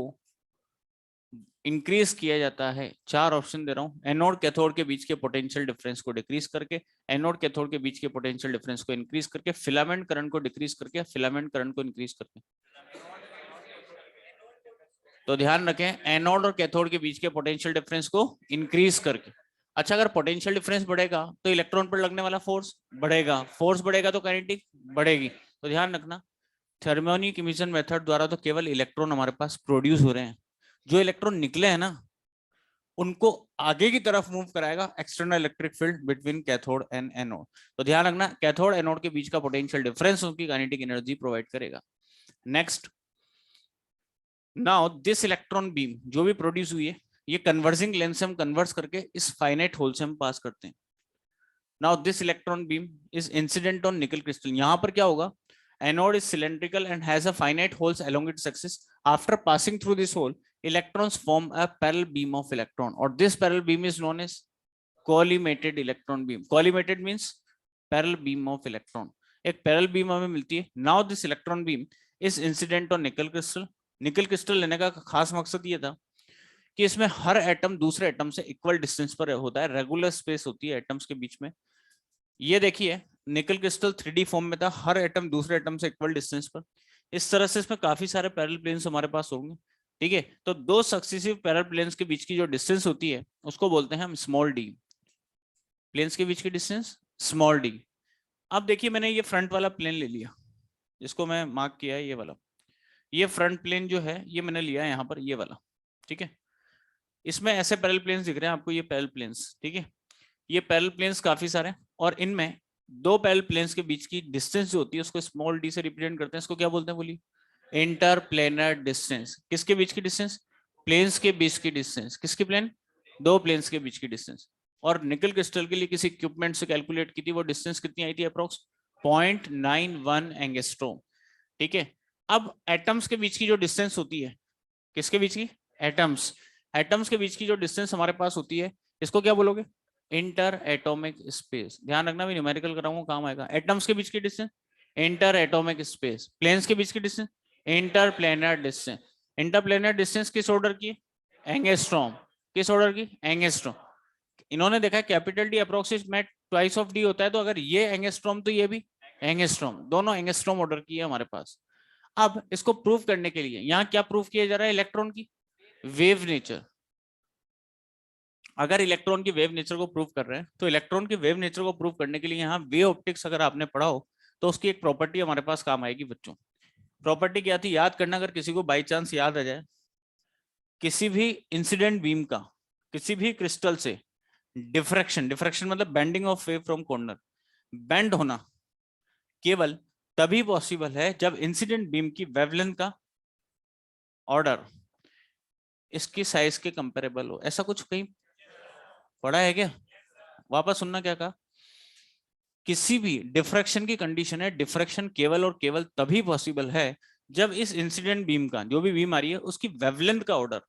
इंक्रीज किया जाता है। 4 ऑप्शन दे रहा हूँ, एनोड कैथोड के बीच के पोटेंशियल डिफरेंस को डिक्रीज करके, एनोड कैथोड के बीच के पोटेंशियल डिफरेंस को इंक्रीज करके, फिलामेंट करंट को डिक्रीज करके, फिलामेंट करंट को इंक्रीज करके। तो ध्यान रखें, एनोड और कैथोड के बीच के पोटेंशियल डिफरेंस को इंक्रीज करके। अच्छा, अगर पोटेंशियल डिफरेंस बढ़ेगा तो इलेक्ट्रॉन पर लगने वाला फोर्स बढ़ेगा, फोर्स बढ़ेगा तो काइनेटिक बढ़ेगी। तो ध्यान रखना, थर्मियोनिक इमिशन मेथड द्वारा तो केवल इलेक्ट्रॉन हमारे पास प्रोड्यूस हो रहे हैं, जो इलेक्ट्रॉन निकले हैं ना उनको आगे की तरफ मूव कराएगा external electric field between cathode and anode. तो ध्यान रखना, कैथोड एनोड के बीच का पोटेंशियल डिफरेंस उनकी काइनेटिक एनर्जी प्रोवाइड करेगा। Next, now this electron beam जो भी प्रोड्यूस हुई है ये कन्वर्जिंग लेंस से हम कन्वर्स करके इस फाइनाइट होल से हम पास करते हैं। Now this electron beam is incident on nickel crystal. यहाँ पर क्या होगा? Anode is cylindrical and has a finite holes along its axis. After passing through this hole, electrons form a parallel beam of electron, or this parallel beam is known as collimated electron beam. Collimated means parallel beam of electron. एक parallel beam हमें मिलती है। Now this electron beam is incident on nickel crystal. Nickel crystal लेने का खास मकसद ये था कि इसमें हर एटम दूसरे एटम से इक्वल डिस्टेंस पर होता है, रेगुलर स्पेस होती है एटम्स के बीच में। ये देखिए निकल क्रिस्टल 3D फॉर्म में था, हर एटम दूसरे एटम से इक्वल डिस्टेंस पर। इस तरह से इसमें काफी सारे पैरेलल प्लेन्स हमारे पास होंगे, ठीक है। तो 2 सक्सेसिव पैरेलल प्लेन्स के बीच की जो डिस्टेंस होती है उसको बोलते हैं हम स्मॉल डी। प्लेन्स के बीच की डिस्टेंस स्मॉल डी। अब देखिए मैंने ये फ्रंट वाला प्लेन ले लिया, जिसको मैं मार्क किया है, ये वाला, ये फ्रंट प्लेन जो है ये मैंने लिया है यहाँ पर, ये वाला, ठीक है। इसमें ऐसे पैरेलल प्लेन्स दिख रहे हैं आपको, ये पैरेलल प्लेन्स, ठीक है। ये पैरेलल प्लेन्स काफी सारे हैं और इनमें 2 पैरेलल प्लेन्स के बीच की डिस्टेंस जो होती है उसको स्मॉल डी से रिप्रेजेंट करते हैं। इसको क्या बोलते हैं बोलिए? Interplanar distance. किसके बीच की डिस्टेंस? प्लेन्स के बीच की डिस्टेंस। किसके प्लेन? 2 प्लेन्स के बीच की डिस्टेंस। और निकल क्रिस्टल के लिए किसी इक्विपमेंट से कैलकुलेट की थी, वो डिस्टेंस कितनी आई थी? अप्रोक्स 0.91 एंगस्ट्रॉम, ठीक है। अब एटम्स के बीच की जो डिस्टेंस होती है, किसके बीच की? एटम्स के बीच की जो डिस्टेंस हमारे पास होती है इसको क्या बोलोगे? Inter atomic space. ध्यान रखना, मैं न्यूमेरिकल कराऊंगा काम आएगा। एटम्स के बीच की distance interatomic space, planes के बीच की distance interplanar distance. Interplanar distance किस ऑर्डर की? एंगस्ट्रॉम। किस ऑर्डर की? एंगस्ट्रॉम। इन्होंने देखा capital D approximate twice of D होता है, तो अगर ये एंगस्ट्रॉम तो ये भी एंगस्ट्रॉम, दोनों एंगस्ट्रॉम ऑर्डर की है हमारे पास। अब इसको प्रूव करने के लिए यहाँ क्या प्रूव किया जा रहा है? इलेक्ट्रॉन की वेव नेचर। अगर इलेक्ट्रॉन की वेव नेचर को प्रूव कर रहे हैं तो इलेक्ट्रॉन की वेव नेचर को प्रूव करने के लिए यहाँ वेव ऑप्टिक्स अगर आपने पढ़ा हो तो उसकी एक प्रॉपर्टी हमारे पास काम आएगी बच्चों। प्रॉपर्टी क्या थी? याद करना, अगर किसी को बाई चांस याद आ जाए, किसी भी इंसिडेंट बीम का किसी भी क्रिस्टल से डिफ्रैक्शन, डिफ्रैक्शन मतलब bending of wave from corner, bend होना केवल तभी पॉसिबल है जब इंसिडेंट बीम की वेवलेंथ का ऑर्डर इसकी साइज के कंपेरेबल हो, ऐसा कुछ कहीं पढ़ा है क्या? वापस सुनना क्या कहा। किसी भी डिफ्रैक्शन की कंडीशन है, डिफ्रैक्शन केवल और केवल तभी पॉसिबल है जब इस इंसिडेंट बीम का, जो भी बीम आ रही है, उसकी वेवलेंथ का ऑर्डर,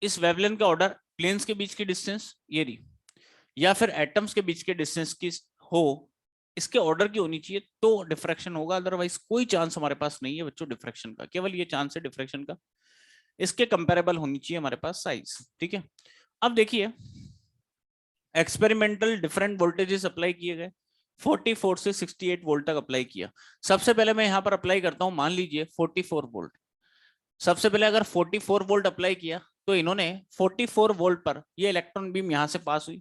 इस वेवलेंथ का ऑर्डर प्लेन्स के बीच की डिस्टेंस ये रही, या फिर एटम्स के बीच के डिस्टेंस की हो, इसके ऑर्डर की होनी चाहिए तो डिफ्रैक्शन होगा। अदरवाइज कोई चांस हमारे पास नहीं है बच्चों डिफ्रैक्शन का, केवल ये चांस है डिफ्रैक्शन का। इसके कंपेरेबल होनी चाहिए हमारे पास साइज। ठीक है, अब देखिए एक्सपेरिमेंटल डिफरेंट वोल्टेजेस अप्लाई किए गए, 44 से 68 वोल्ट तक अप्लाई किया। सबसे पहले मैं यहां पर अप्लाई करता हूं, मान लीजिए 44 वोल्ट। सबसे पहले अगर 44 वोल्ट अप्लाई किया तो इन्होंने 44 वोल्ट पर ये इलेक्ट्रॉन बीम यहां से पास हुई।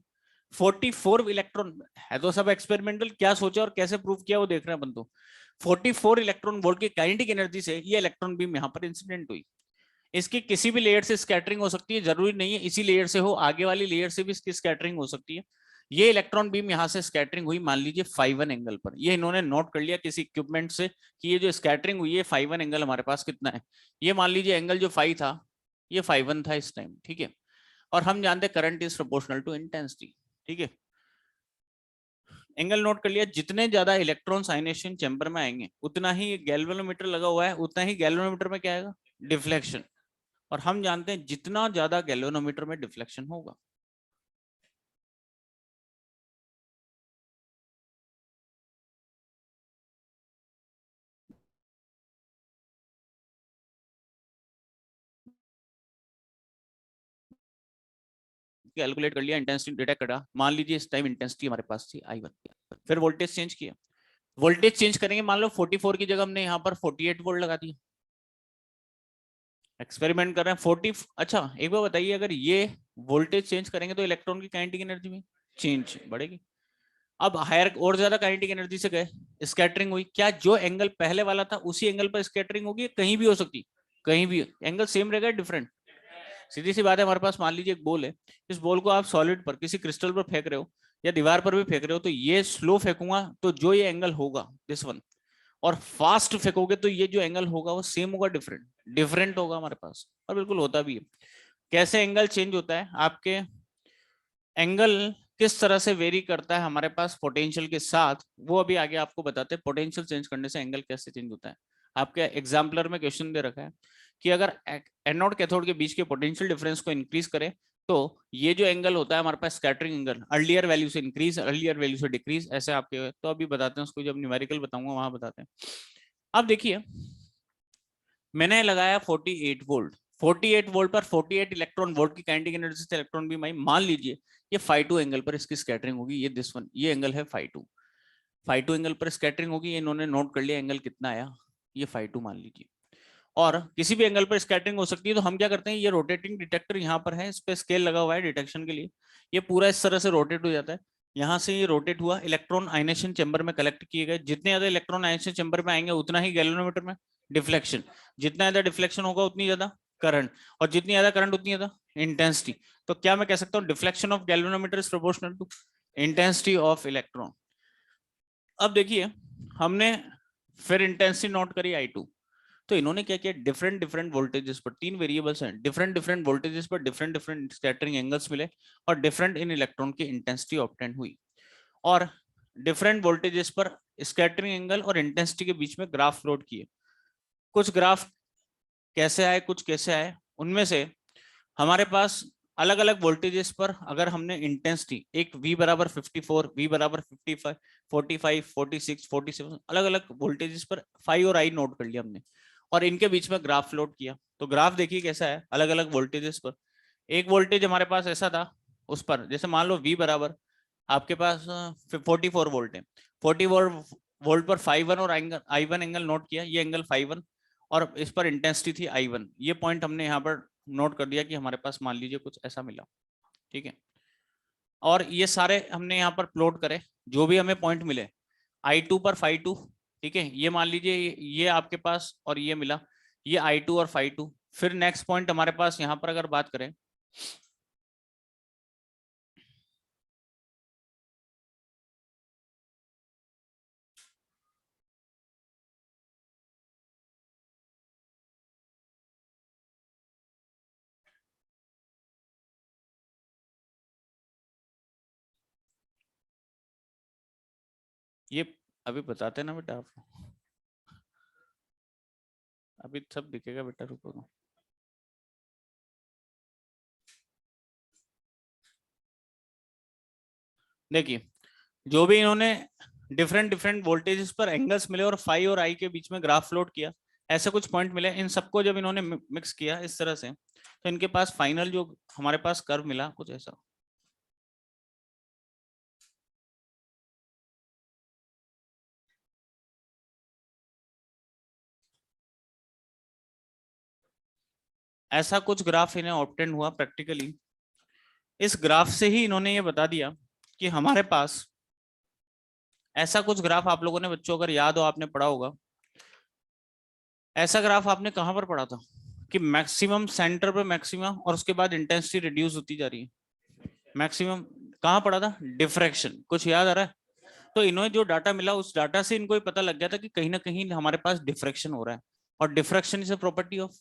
44 इलेक्ट्रॉन है तो सब एक्सपेरिमेंटल, क्या सोचा और कैसे प्रूव किया वो देख रहे हैं अपन तो। 44 इलेक्ट्रॉन वोल्ट की काइनेटिक एनर्जी से ये इलेक्ट्रॉन बीम यहां पर इंसिडेंट हुई। इसकी किसी भी लेयर से स्कैटरिंग हो सकती है, जरूरी नहीं है इसी लेयर से हो, आगे वाली लेयर से भी इसकी स्कैटरिंग हो सकती है। ये इलेक्ट्रॉन बीम यहां से स्कैटरिंग हुई मान लीजिए 5 एंगल पर, ये इन्होंने नोट कर लिया किसी इक्विपमेंट से कि ये जो स्कैटरिंग हुई है 5 एंगल हमारे पास कितना है। ये मान लीजिए एंगल जो 5 था ये 5 था इस टाइम। ठीक है, और हम जानते हैं current is proportional to intensity. ठीक है, एंगल नोट कर लिया। जितने ज्यादा इलेक्ट्रॉन्स आयनेशन चैम्बर में आएंगे उतना ही गैल्वेनोमीटर लगा हुआ है, उतना ही गैल्वेनोमीटर में क्या आएगा, डिफ्लेक्शन। और हम जानते हैं जितना ज्यादा गैल्वेनोमीटर में डिफ्लेक्शन होगा, कैलकुलेट कर लिया, इंटेंसिटी डिटेक्ट करा, मान लीजिए इस टाइम इंटेंसिटी हमारे पास थी I1। फिर वोल्टेज चेंज किया, वोल्टेज चेंज करेंगे, मान लो 44 की जगह हमने यहाँ पर 48 वोल्ट लगा दिया। एक्सपेरिमेंट कर रहे हैं 40। अच्छा एक बार बताइए, अगर ये वोल्टेज चेंज करेंगे तो इलेक्ट्रॉन की काइनेटिक एनर्जी में चेंज बढ़ेगी। अब हायर और ज्यादा काइनेटिक एनर्जी से गए, स्कैटरिंग हुई, क्या जो एंगल पहले वाला था उसी एंगल पर स्कैटरिंग होगी, कहीं भी हो सकती, कहीं भी एंगल सेम रहेगा डिफरेंट। सीधी सी बात है, हमारे पास मान लीजिए एक बॉल है, इस बॉल को आप सॉलिड पर किसी क्रिस्टल पर फेंक रहे हो या दीवार पर भी फेंक रहे हो, तो ये स्लो फेंकूंगा तो जो ये एंगल होगा दिस वन, और फास्ट फेंकोगे तो ये जो एंगल होगा वो सेम होगा डिफरेंट, डिफरेंट होगा हमारे पास। और बिल्कुल होता भी है। कैसे एंगल चेंज होता है आपके, एंगल किस तरह से वेरी करता है हमारे पास पोटेंशियल के साथ, वो अभी आगे आपको बताते हैं। पोटेंशियल चेंज करने से एंगल कैसे चेंज होता है। आपके एग्जाम्पलर में क्वेश्चन दे रखा है कि अगर एनोड कैथोड के बीच के पोटेंशियल डिफरेंस को इंक्रीज करें तो ये जो एंगल होता है हमारे पास स्कैटरिंग एंगल, अर्लियर वैल्यू से इंक्रीज, अर्लियर वैल्यू से डिक्रीज, ऐसे आपके। तो अभी बताते हैं उसको, जब न्यूमेरिकल बताऊंगा वहां बताते हैं। अब देखिए मैंने लगाया 48 वोल्ट, 48 वोल्ट पर 48 इलेक्ट्रॉन वोल्ट की काइनेटिक एनर्जी से इलेक्ट्रॉन बीम आई। मान लीजिए ये φ2 एंगल पर इसकी स्कैटरिंग होगी, ये दिस वन, ये एंगल है φ2, φ2 एंगल पर स्कैटरिंग होगी। इन्होंने नोट कर लिया एंगल कितना आया, ये φ2 मान लीजिए। और किसी भी एंगल पर स्कैटरिंग हो सकती है, तो हम क्या करते हैं, ये रोटेटिंग डिटेक्टर यहाँ पर है, इस पे स्केल लगा हुआ है डिटेक्शन के लिए, ये पूरा इस तरह से रोटेट हो जाता है। यहाँ से ये रोटेट हुआ, इलेक्ट्रॉन आयनेशन चैम्बर में कलेक्ट किए गए, जितने ज्यादा इलेक्ट्रॉन आयनेशन चैम्बर में आएंगे उतना ही गैल्वेनोमीटर में डिफ्लेक्शन, जितना ज्यादा डिफ्लेक्शन होगा उतनी ज्यादा करंट, और जितनी ज्यादा करंट उतनी ज्यादा इंटेंसिटी। तो क्या मैं कह सकता हूँ deflection of galvanometer is proportional to intensity of electron. अब देखिए हमने फिर इंटेंसिटी नोट करी I2। तो इन्होंने क्या किया, डिफरेंट डिफरेंट वोल्टेजेस पर, तीन वेरिएबल्स हैं, डिफरेंट डिफरेंट वोल्टेजेस पर डिफरेंट डिफरेंट स्कैटरिंग एंगल्स मिले, और डिफरेंट इन इलेक्ट्रॉन की इंटेंसिटी ऑब्टेन हुई। और डिफरेंट वोल्टेजेस पर स्कैटरिंग एंगल और इंटेंसिटी के बीच में ग्राफ प्लॉट किए। कुछ ग्राफ कैसे आए, कुछ कैसे आए, उनमें से हमारे पास अलग अलग वोल्टेजेस पर अगर हमने इंटेंसिटी, एक V बराबर 54, V बराबर 55, 45, 46, 47, अलग अलग वोल्टेजेस पर फाई और आई नोट कर लिया हमने, और इनके बीच में ग्राफ प्लॉट किया। तो ग्राफ देखिए कैसा है, अलग अलग वोल्टेजेस पर। एक वोल्टेज हमारे पास ऐसा था, उस पर जैसे मान लो V बराबर आपके पास 44 वोल्ट है, 40 वोल्ट पर 5 और I1 एंगल नोट किया, ये एंगल 5, और इस पर इंटेंसिटी थी I1। ये पॉइंट हमने यहाँ पर नोट कर दिया कि हमारे पास मान लीजिए कुछ ऐसा मिला। ठीक है, और ये सारे हमने यहाँ पर प्लॉट करे, जो भी हमें पॉइंट मिले I2 पर φ2। ठीक है, ये मान लीजिए ये आपके पास और ये मिला, ये I2 और φ2। फिर नेक्स्ट पॉइंट हमारे पास यहाँ पर अगर बात करें, ये अभी बताते ना बेटा आपको, अभी सब दिखेगा बेटा, रुको तो। देखिए जो भी इन्होंने डिफरेंट डिफरेंट वोल्टेजेस पर एंगल्स मिले और फाई और आई के बीच में ग्राफ फ्लोट किया, ऐसे कुछ पॉइंट मिले, इन सबको जब इन्होंने मिक्स किया इस तरह से, तो इनके पास फाइनल जो हमारे पास कर्व मिला कुछ ऐसा। ऐसा कुछ ग्राफ इन्हें ऑब्टेन हुआ प्रैक्टिकली। इस ग्राफ से ही इन्होंने ये बता दिया कि हमारे पास ऐसा कुछ ग्राफ, आप लोगों ने बच्चों अगर याद हो आपने पढ़ा होगा, ऐसा ग्राफ आपने कहां पर पढ़ा था कि मैक्सिमम सेंटर पे मैक्सिमम और उसके बाद इंटेंसिटी रिड्यूस होती जा रही है। मैक्सिमम कहां पढ़ा था, डिफ्रैक्शन, कुछ याद आ रहा है? तो इन्हें जो डाटा मिला उस डाटा से इनको पता लग गया था कि कहीं ना कहीं हमारे पास डिफ्रैक्शन हो रहा है, और diffraction is a property of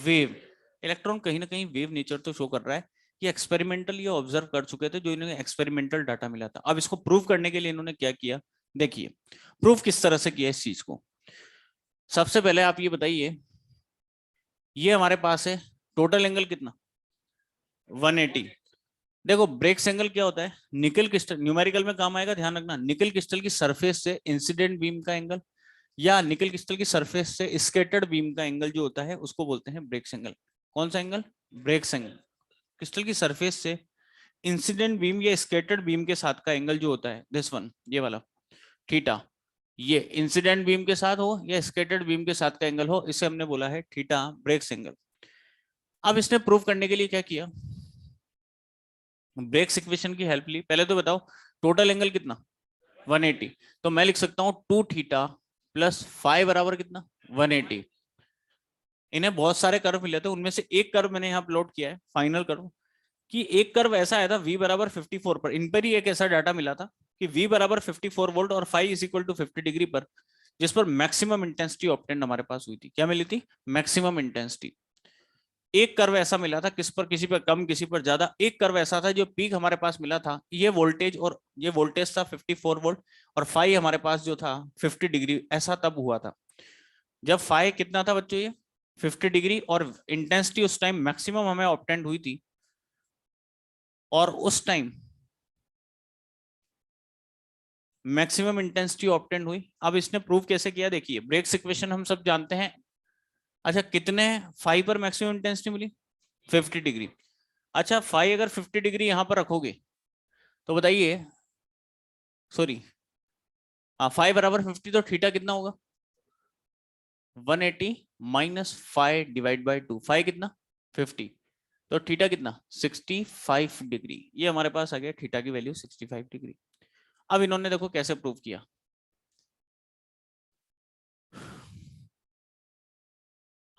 wave. Electron कहीं ना कहीं वेव नेचर तो शो कर रहा है। ये एक्सपेरिमेंटल ये ऑब्जर्व कर चुके थे, जो इन्हें एक्सपेरिमेंटल डाटा मिला था। अब इसको प्रूव करने के लिए इन्होंने क्या किया, देखिए प्रूफ किस तरह से किया इस चीज को। सबसे पहले आप ये बताइए, ये हमारे पास है टोटल एंगल कितना, 180। देखो ब्रेक्स एंगल क्या होता है, निकल क्रिस्टल, न्यूमेरिकल में काम आएगा, ध्यान रखना, निकल क्रिस्टल की सरफेस से इंसिडेंट बीम का एंगल या निकल क्रिस्टल की सरफेस से स्कैटर्ड बीम का एंगल जो होता है उसको बोलते हैं ब्रेक्स एंगल। कौन सा एंगल, ब्रेक्स एंगल। क्रिस्टल की सरफेस से इंसिडेंट बीम या स्कैटर्ड बीम के साथ का एंगल जो होता है, दिस वन, ये वाला थीटा, ये इंसिडेंट बीम के साथ हो या स्कैटर्ड बीम के साथ का एंगल हो, इसे हमने बोला है थीटा, ब्रेक्स एंगल। अब इसने प्रूव करने के लिए क्या किया, ब्रेक्स इक्वेशन की हेल्प ली। पहले तो बताओ टोटल एंगल कितना, 180, तो मैं लिख सकता हूं 2 थीटा प्लस 5 बराबर कितना, 180। इन्हें बहुत सारे कर्व मिले थे, उनमें से एक कर्व मैंने यहाँ प्लॉट किया है, फाइनल कर्व, कि एक कर्व ऐसा आया था v बराबर 54 पर, इन पर ही एक ऐसा डाटा मिला था कि v बराबर 54 वोल्ट और phi is equal to 50 degree पर, जिस पर मैक्सिमम इंटेंसिटी ऑब्टेंड हमारे पास हुई थी। क्या मिली थी, मैक्सिमम इंटेंसिटी। एक कर्व ऐसा मिला था, किस पर, किसी पर कम किसी पर ज्यादा, एक कर्व ऐसा था जो पीक हमारे पास मिला था, ये वोल्टेज, और ये वोल्टेज था 54 वोल्ट और फाई हमारे पास जो था 50 डिग्री, ऐसा तब हुआ था जब फाई कितना था बच्चों, ये 50 डिग्री, और इंटेंसिटी उस टाइम मैक्सिमम हमें ऑब्टेंड हुई थी। और उस टाइम मैक्सिमम इंटेंसिटी ऑब्टेंड हुई। अब इसने प्रूव कैसे किया, देखिए ब्रेक्स इक्वेशन हम सब जानते हैं। अच्छा कितने फाई पर मैक्सिमम इंटेंसिटी मिली, 50 डिग्री। अच्छा फाई अगर 50 डिग्री यहां पर रखोगे तो बताइए, सॉरी, हाँ फाई बराबर 50, तो थीटा कितना होगा, 180 minus phi divide by 2, phi कितना 50, तो थीटा कितना 65 डिग्री। ये हमारे पास आ गया थीटा की वैल्यू 65 डिग्री। अब इन्होंने देखो कैसे प्रूव किया,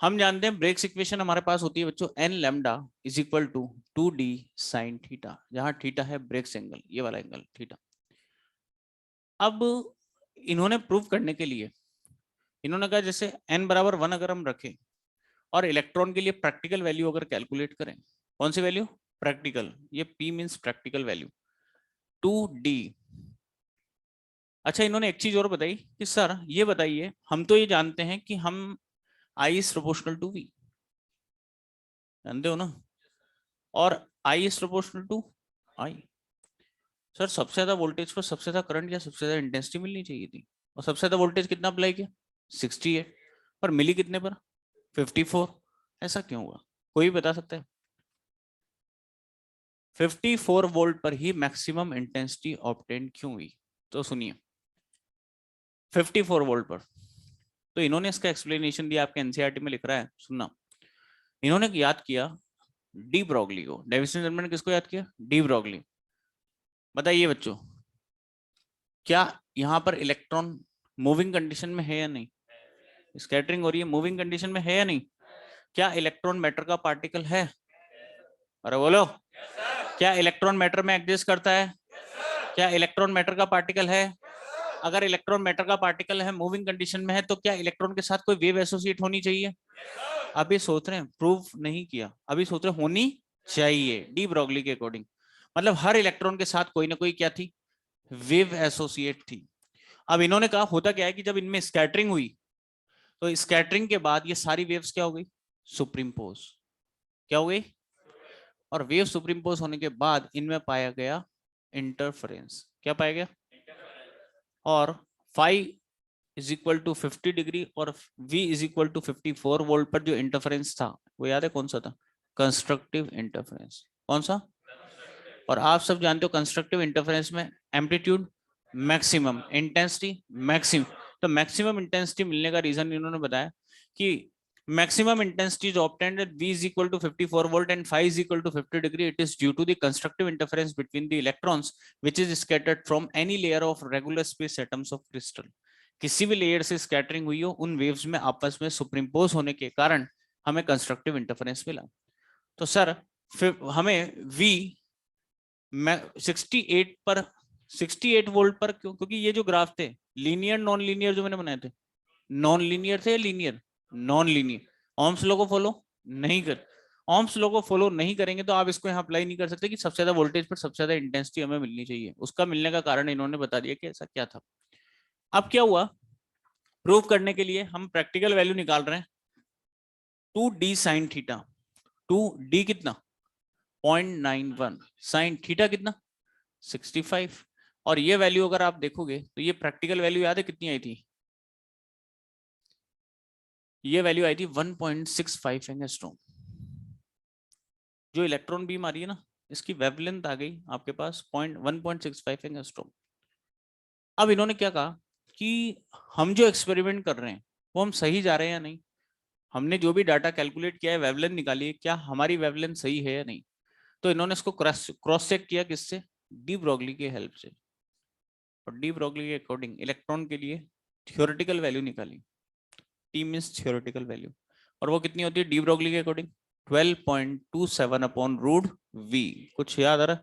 हम जानते हैं ब्रेक्स इक्वेशन हमारे पास होती है बच्चों, N lambda is equal to 2d sine theta, जहां थीटा है ब्रेक्स एंगल, ये वाला एंगल थीटा। अब इन्होंने प्रूव करने के लिए इन्होंने कहा जैसे n बराबर 1 अगर हम रखें और इलेक्ट्रॉन के लिए प्रैक्टिकल वैल्यू अगर कैलकुलेट करें, कौन सी वैल्यू, प्रैक्टिकल, ये p means practical value 2d। अच्छा इन्होंने एक चीज और बताई कि सर ये बताइए, हम तो ये जानते हैं कि हम I is proportional to v, जानते हो ना, और I is proportional to I। Sir सबसे ज्यादा वोल्टेज पर सबसे ज्यादा करंट या सबसे ज्यादा इंटेंसिटी मिलनी चाहिए थी, और सबसे ज्यादा वोल्टेज कितना अप्लाई किया, 68, पर मिली कितने पर, 54। ऐसा क्यों हुआ, कोई बता सकता है? 54 वोल्ट पर ही मैक्सिमम इंटेंसिटी ऑब्टेन क्यों हुई, तो सुनिए 54 वोल्ट पर। तो इन्होंने इसका एक्सप्लेनेशन दिया, आपके एनसीईआरटी में लिख रहा है, सुनना। इन्होंने याद किया डी ब्रॉगली को, डेविसन जर्मन किसको याद किया, डी ब्रॉगली। बताइए बच्चों, क्या यहाँ पर इलेक्ट्रॉन मूविंग कंडीशन में है या नहीं, स्कैटरिंग हो रही है, मूविंग कंडीशन में है या नहीं? क्या इलेक्ट्रॉन मैटर का पार्टिकल है, अरे बोलो, क्या इलेक्ट्रॉन मैटर में एग्जिस्ट करता है, क्या इलेक्ट्रॉन मैटर का पार्टिकल है? अगर इलेक्ट्रॉन मैटर का पार्टिकल है, मूविंग कंडीशन में है, तो क्या इलेक्ट्रॉन के साथ कोई वेव एसोसिएट होनी चाहिए? अभी सोच रहे हैं, प्रूव नहीं किया, अभी सोच रहे होनी चाहिए डी ब्रॉगली के अकॉर्डिंग। मतलब हर इलेक्ट्रॉन के साथ कोई ना कोई क्या थी, वेव एसोसिएट थी। अब इन्होंने कहा होता क्या है कि जब इनमें स्कैटरिंग हुई तो स्कैटरिंग के बाद ये सारी वेव्स क्या हो गई, सुपरिम्पोज, क्या हो गई, और वेव सुपरिम्पोज होने के बाद इनमें पाया गया इंटरफेरेंस, क्या पाया गया, और phi is equal to 50 degree और V is equal to 54 volt पर जो इंटरफेरेंस था वो याद है कौन सा था, कंस्ट्रक्टिव इंटरफेरेंस, कौन सा, और आप सब जानते हो कंस्ट्रक्टिव इंटरफेरेंस में एम्पलीट्यूड मैक्सिमम, इंटेंसिटी मैक्सिमम, तो मैक्सिमम इंटेंसिटी मिलने का रीजन इन्होंने बताया कि maximum intensity is obtained at V is equal to 54 volt and phi is equal to 50 degree. It is due to the constructive interference between the electrons which is scattered from any layer of regular space atoms of crystal. किसी भी layer से scattering हुई हो उन waves में आपस में सुपरिम्पोज होने के कारण हमें कंस्ट्रक्टिव इंटरफेरेंस मिला। तो सर फिर हमें V 68 पर 68 वोल्ट पर क्यों, क्योंकि ये जो ग्राफ थे लीनियर नॉन लीनियर जो मैंने बनाए थे, नॉन लीनियर थे, linear non linear, Ohm's law को फॉलो नहीं कर, ओम्स लॉ को फॉलो नहीं करेंगे तो आप इसको यहाँ अप्लाई नहीं कर सकते कि सबसे ज्यादा वोल्टेज पर सबसे ज्यादा इंटेंसिटी हमें मिलनी चाहिए, उसका मिलने का कारण इन्होंने बता दिया कि ऐसा क्या था। अब क्या हुआ, प्रूव करने के लिए हम प्रैक्टिकल वैल्यू निकाल रहे हैं, 2d साइन थीटा, 2d कितना 0.91, साइन थीटा कितना 65, और ये वैल्यू अगर आप देखोगे तो ये प्रैक्टिकल वैल्यू याद है कितनी आई थी, ये वैल्यू आई थी 1.65 एंगस्ट्रॉम। जो इलेक्ट्रॉन बीम आ रही है ना इसकी वेवलेंथ आ गई आपके पास 1.65 एंगस्ट्रॉम। अब इन्होंने क्या कहा कि हम जो एक्सपेरिमेंट कर रहे हैं वो हम सही जा रहे हैं या नहीं, हमने जो भी डाटा कैलकुलेट किया है वेवलेंथ निकाली है, क्या हमारी वेवलेंथ सही है या नहीं, तो इन्होंने इसको क्रॉस चेक किया किससे, डी ब्रोगली के हेल्प से, और डी ब्रोगली के अकॉर्डिंग इलेक्ट्रॉन के लिए थियोरेटिकल वैल्यू निकाली, टी मींस थियोरेटिकल वैल्यू, और वो कितनी होती है डी ब्रोगली के अकॉर्डिंग 12.27 अपॉन रूट वी, कुछ याद आ रहा,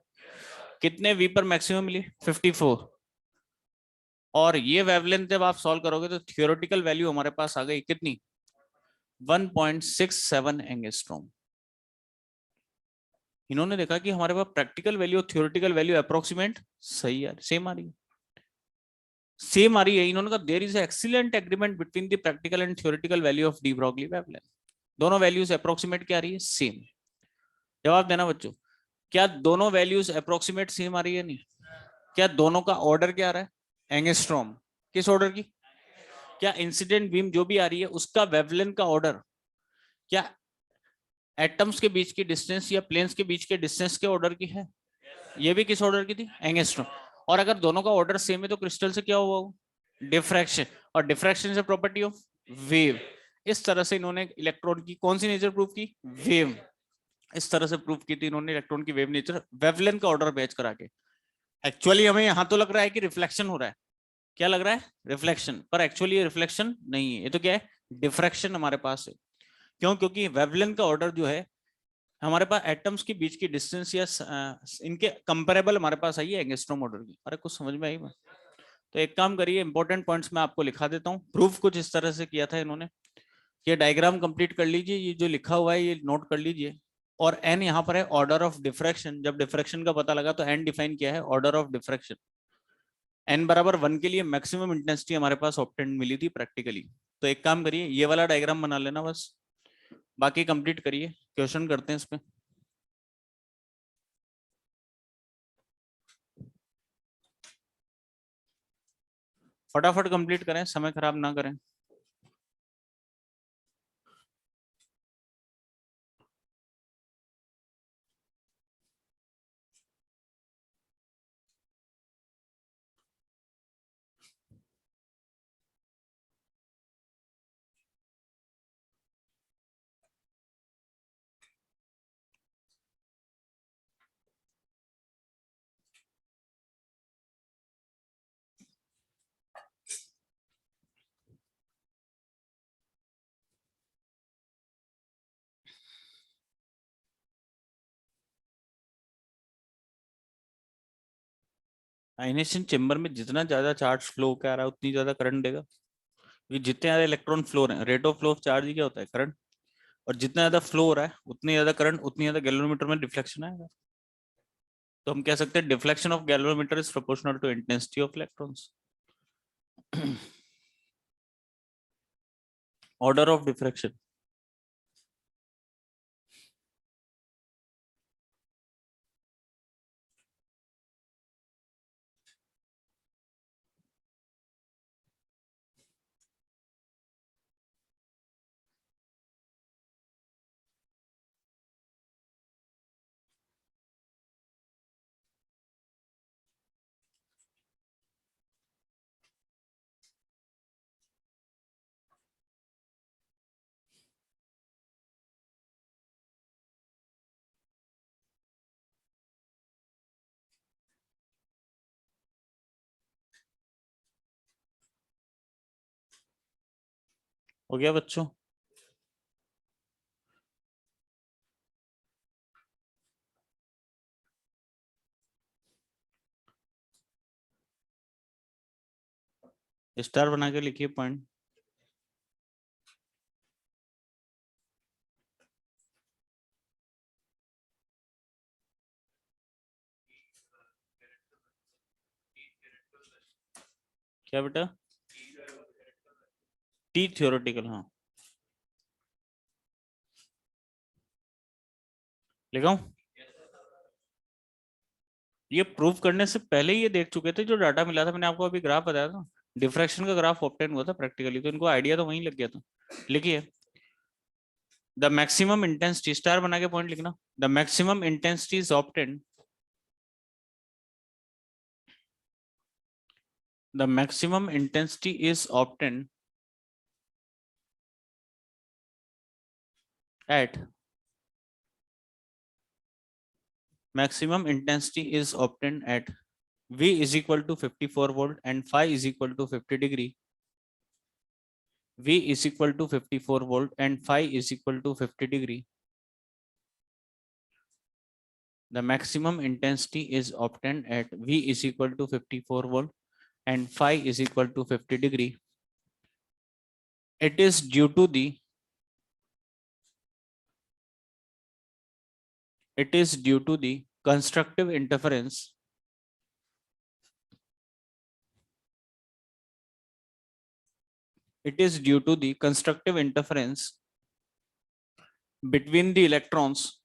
कितने वी पर मैक्सिमम मिली 54, और ये वेवलेंथ जब आप सॉल्व करोगे तो थियोरेटिकल वैल्यू हमारे पास आ गई कितनी 1.67 एंगस्ट्रॉम। इन्होंने देखा कि हमारे पास प्रैक्टिकल वैल्यू और थियोरेटिकल वैल्यू अप्रोक्सीमेट सही है, सेम आ रही है, सेम आ रही है। इन्होंने कहा there is excellent agreement between the practical and theoretical value of de Broglie wavelength, दोनों वैल्यूज अप्रोक्सीमेट क्या आ रही है सेम। जवाब देना बच्चों, क्या दोनों वैल्यूज अप्रोक्सीमेट सेम आ रही है, नहीं, क्या दोनों का ऑर्डर क्या आ रहा है एंगस्ट्रॉम, किस ऑर्डर की, क्या इंसिडेंट बीम जो भी आ रही है उसका वेवलेंथ का ऑर्डर क्या एटम्स के बीच की डिस्टेंस या प्लेन्स के बीच के डिस्टेंस के ऑर्डर की है, ये भी किस ऑर्डर की थी एंगस्ट्रॉम, और अगर दोनों का ऑर्डर सेम है तो क्रिस्टल से क्या हुआ डिफ्रैक्शन, और डिफ्रैक्शन से प्रॉपर्टी ऑफ वेव। इस तरह से इन्होंने इलेक्ट्रॉन की कौन सी नेचर प्रूव की, वेव, इस तरह से प्रूव की थी इन्होंने इलेक्ट्रॉन की वेव नेचर वेवलेंथ का ऑर्डर मैच करा के। एक्चुअली हमें यहां तो लग रहा है कि रिफ्लेक्शन हो रहा है, क्या लग रहा है रिफ्लेक्शन, पर एक्चुअली ये रिफ्लेक्शन नहीं है, ये तो क्या है डिफ्रैक्शन हमारे पास है। क्यों, क्योंकि वेवलेंथ का ऑर्डर जो है हमारे पास एटम्स के बीच की डिस्टेंस या इनके कंपेरेबल हमारे पास आई है एंगस्ट्रॉम ऑर्डर की। अरे कुछ समझ में आई मैं, तो एक काम करिए इंपॉर्टेंट पॉइंट्स मैं आपको लिखा देता हूँ। प्रूफ कुछ इस तरह से किया था इन्होंने, ये डायग्राम कंप्लीट कर लीजिए, ये जो लिखा हुआ है ये नोट कर लीजिए, और एन यहाँ पर है ऑर्डर ऑफ डिफ्रैक्शन, जब डिफ्रैक्शन का पता लगा तो एन डिफाइन किया है ऑर्डर ऑफ डिफ्रैक्शन, एन बराबर 1 के लिए मैक्सिमम इंटेंसिटी हमारे पास ऑब्टेन मिली थी प्रैक्टिकली। तो एक काम करिए ये वाला डायग्राम बना लेना बस, बाकी कंप्लीट करिए, क्वेश्चन करते हैं इस पे। फटाफट कंप्लीट करें, समय खराब ना करें। आयनेशन चेंबर में जितना ज्यादा चार्ज फ्लो क्या रहा है उतनी ज्यादा करंट देगा, क्योंकि जितने ज्यादा इलेक्ट्रॉन फ्लो रहे हैं, rate of flow of charge ही क्या होता है करंट, और जितना ज्यादा फ्लो हो रहा है उतनी ज्यादा करंट उतनी ज्यादा गैल्वेनोमीटर में डिफ्लेक्शन आएगा। तो हम कह सकते हैं deflection of galvanometer is proportional to intensity of electrons. Order of diffraction, हो गया बच्चों? स्टार बना के लिखिए पॉइंट। क्या बेटा? टी थ्योरेटिकल, हाँ लिखाऊं? ये प्रूव करने से पहले ही ये देख चुके थे, जो डाटा मिला था मैंने आपको अभी ग्राफ बताया था, डिफ्रैक्शन का ग्राफ ऑब्टेन हुआ था प्रैक्टिकली, तो इनको आइडिया तो वहीं लग गया था। लिखिए, द मैक्सिमम इंटेंसिटी, स्टार बना के पॉइंट लिखना, the maximum intensity is obtain, the maximum intensity is obtained at maximum intensity is obtained at V is equal to 54 volt and phi is equal to 50 degree. V is equal to 54 volt and phi is equal to 50 degree. The maximum intensity is obtained at V is equal to 54 volt and phi is equal to 50 degree. It is due to the constructive interference between the electrons.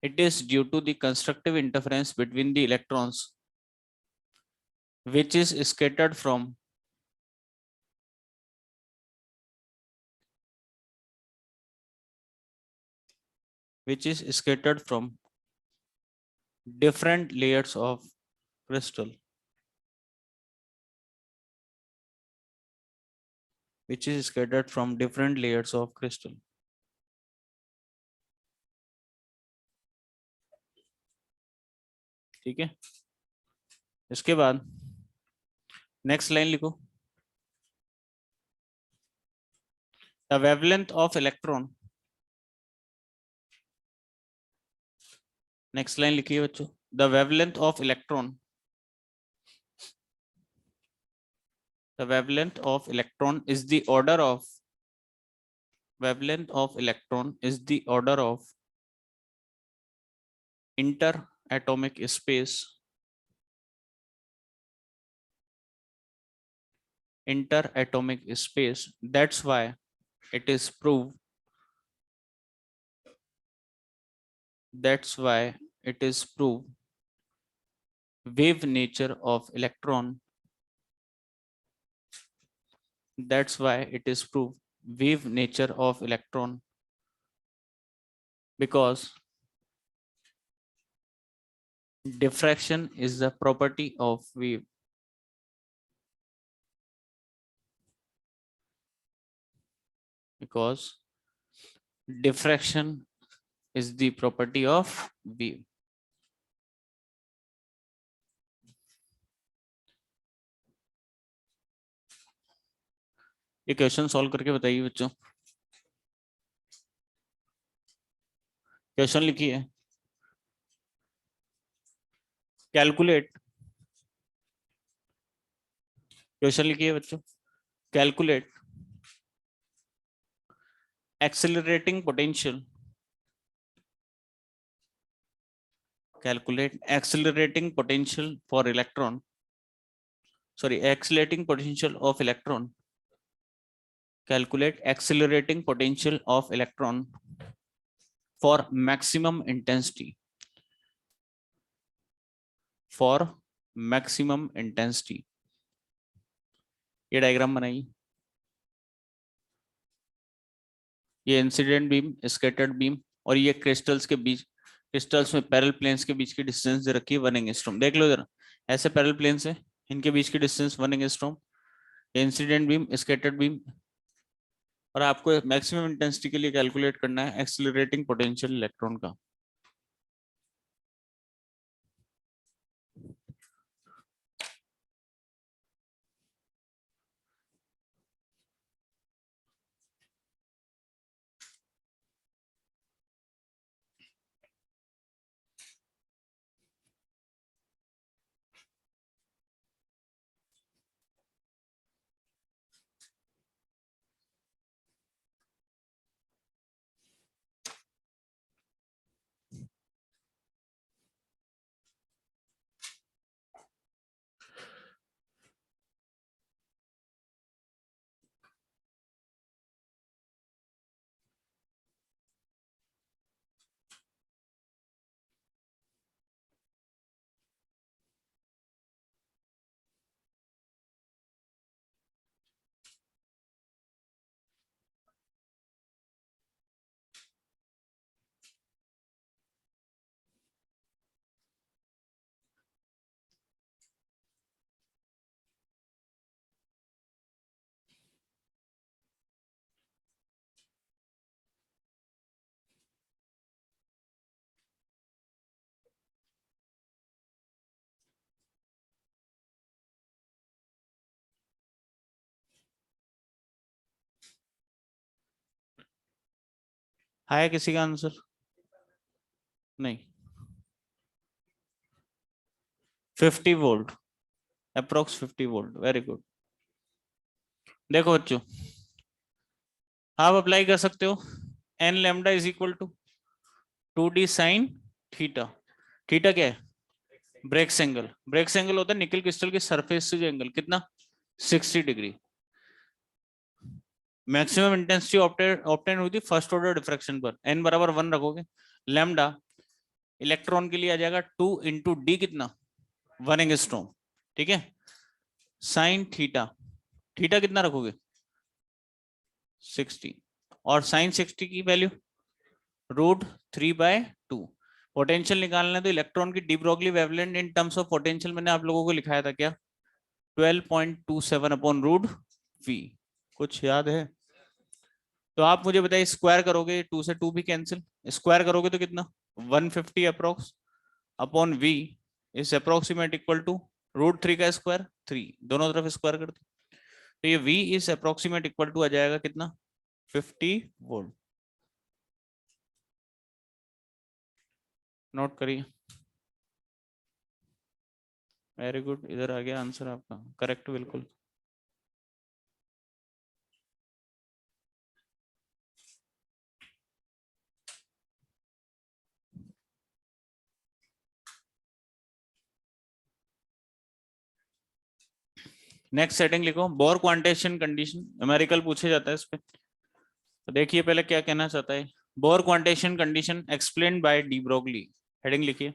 It is due to the constructive interference between the electrons, which is scattered from different layers of crystal, which is scattered from different layers of crystal. ठीक है, इसके बाद next line लिखो, the wavelength of electron, next line लिखिए बच्चों, the wavelength of electron, the wavelength of electron is the order of interatomic space, that's why it is proved wave nature of electron, that's why it is proved wave nature of electron, because diffraction is the property of wave. Because diffraction is the property of wave. ये question solve करके बताइए बच्चों, question लिखिए, calculate, question लिखिए बच्चों, calculate accelerating potential, for electron sorry, accelerating potential of electron, calculate accelerating potential of electron for maximum intensity, for maximum intensity. ये diagram बनाइए, ये इंसिडेंट बीम, स्कैटर्ड बीम, और ये क्रिस्टल्स के बीच, क्रिस्टल्स में पैरेलल प्लेन्स के बीच की डिस्टेंस दे रखी है 1 एंगस्ट्रॉम। देख लो जरा, ऐसे पैरेलल प्लेन्स है, इनके बीच की distance 1 angstrom, incident beam, scattered beam, और आपको मैक्सिमम इंटेंसिटी के लिए कैलकुलेट करना है एक्सीलरेटिंग पोटेंशियल इलेक्ट्रॉन का। है किसी का आंसर? नहीं, 50 volt, approx 50 volt, very good. देखो बच्चों, आप अप्लाई कर सकते हो, N lambda is equal to 2d sine theta. Theta क्या है? Bragg's angle. ब्रेक्स एंगल होता है निकल क्रिस्टल के सरफेस से जो एंगल, कितना? 60 डिग्री। मैक्सिमम इंटेंसिटी ऑब्टेन हुई थी फर्स्ट ऑर्डर डिफ्रैक्शन पर, एन बराबर 1 रखोगे, लैम्डा इलेक्ट्रॉन के लिए आ जाएगा 2 इंटू डी, कितना? 1 एंगस्ट्रॉम, ठीक है। साइन थीटा, थीटा कितना रखोगे? 60, और साइन 60 की वैल्यू √3/2। पोटेंशियल निकालना है तो इलेक्ट्रॉन की D Broglie wavelength in terms of potential मैंने आप लोगों को लिखाया था क्या? 12.27 अपॉन √v। कुछ याद है? तो आप मुझे बताइए, स्क्वायर करोगे, 2 से 2 भी कैंसिल, स्क्वायर करोगे तो कितना? 150 approx upon v is approximate equal to √3 का स्क्वायर 3, दोनों तरफ स्क्वायर कर दो, तो ये v is approximate equal to आ जाएगा कितना? 50 वोल्ट। नोट करिए, वेरी गुड, इधर आ गया आंसर आपका करेक्ट, बिल्कुल। नेक्स्ट सेटिंग लिखो, बोर क्वांटेशन कंडीशन, न्यूमेरिकल पूछे जाता है इस पे। तो देखिए पहले क्या कहना चाहता है, Bohr quantization condition explained by de Broglie, heading लिखिए।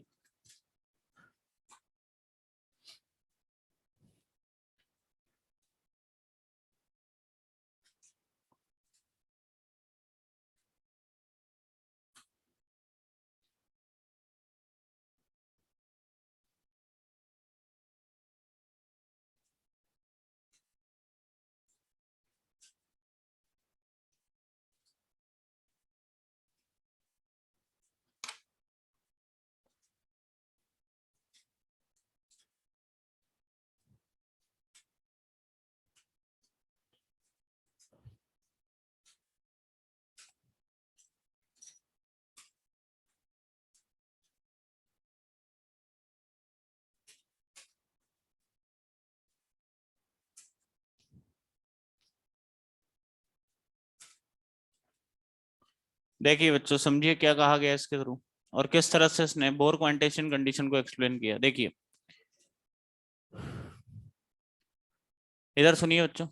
देखिए बच्चों, समझिए क्या कहा गया इसके थ्रू और किस तरह से इसने बोर क्वांटेशन कंडीशन को एक्सप्लेन किया। देखिए, इधर सुनिए बच्चों,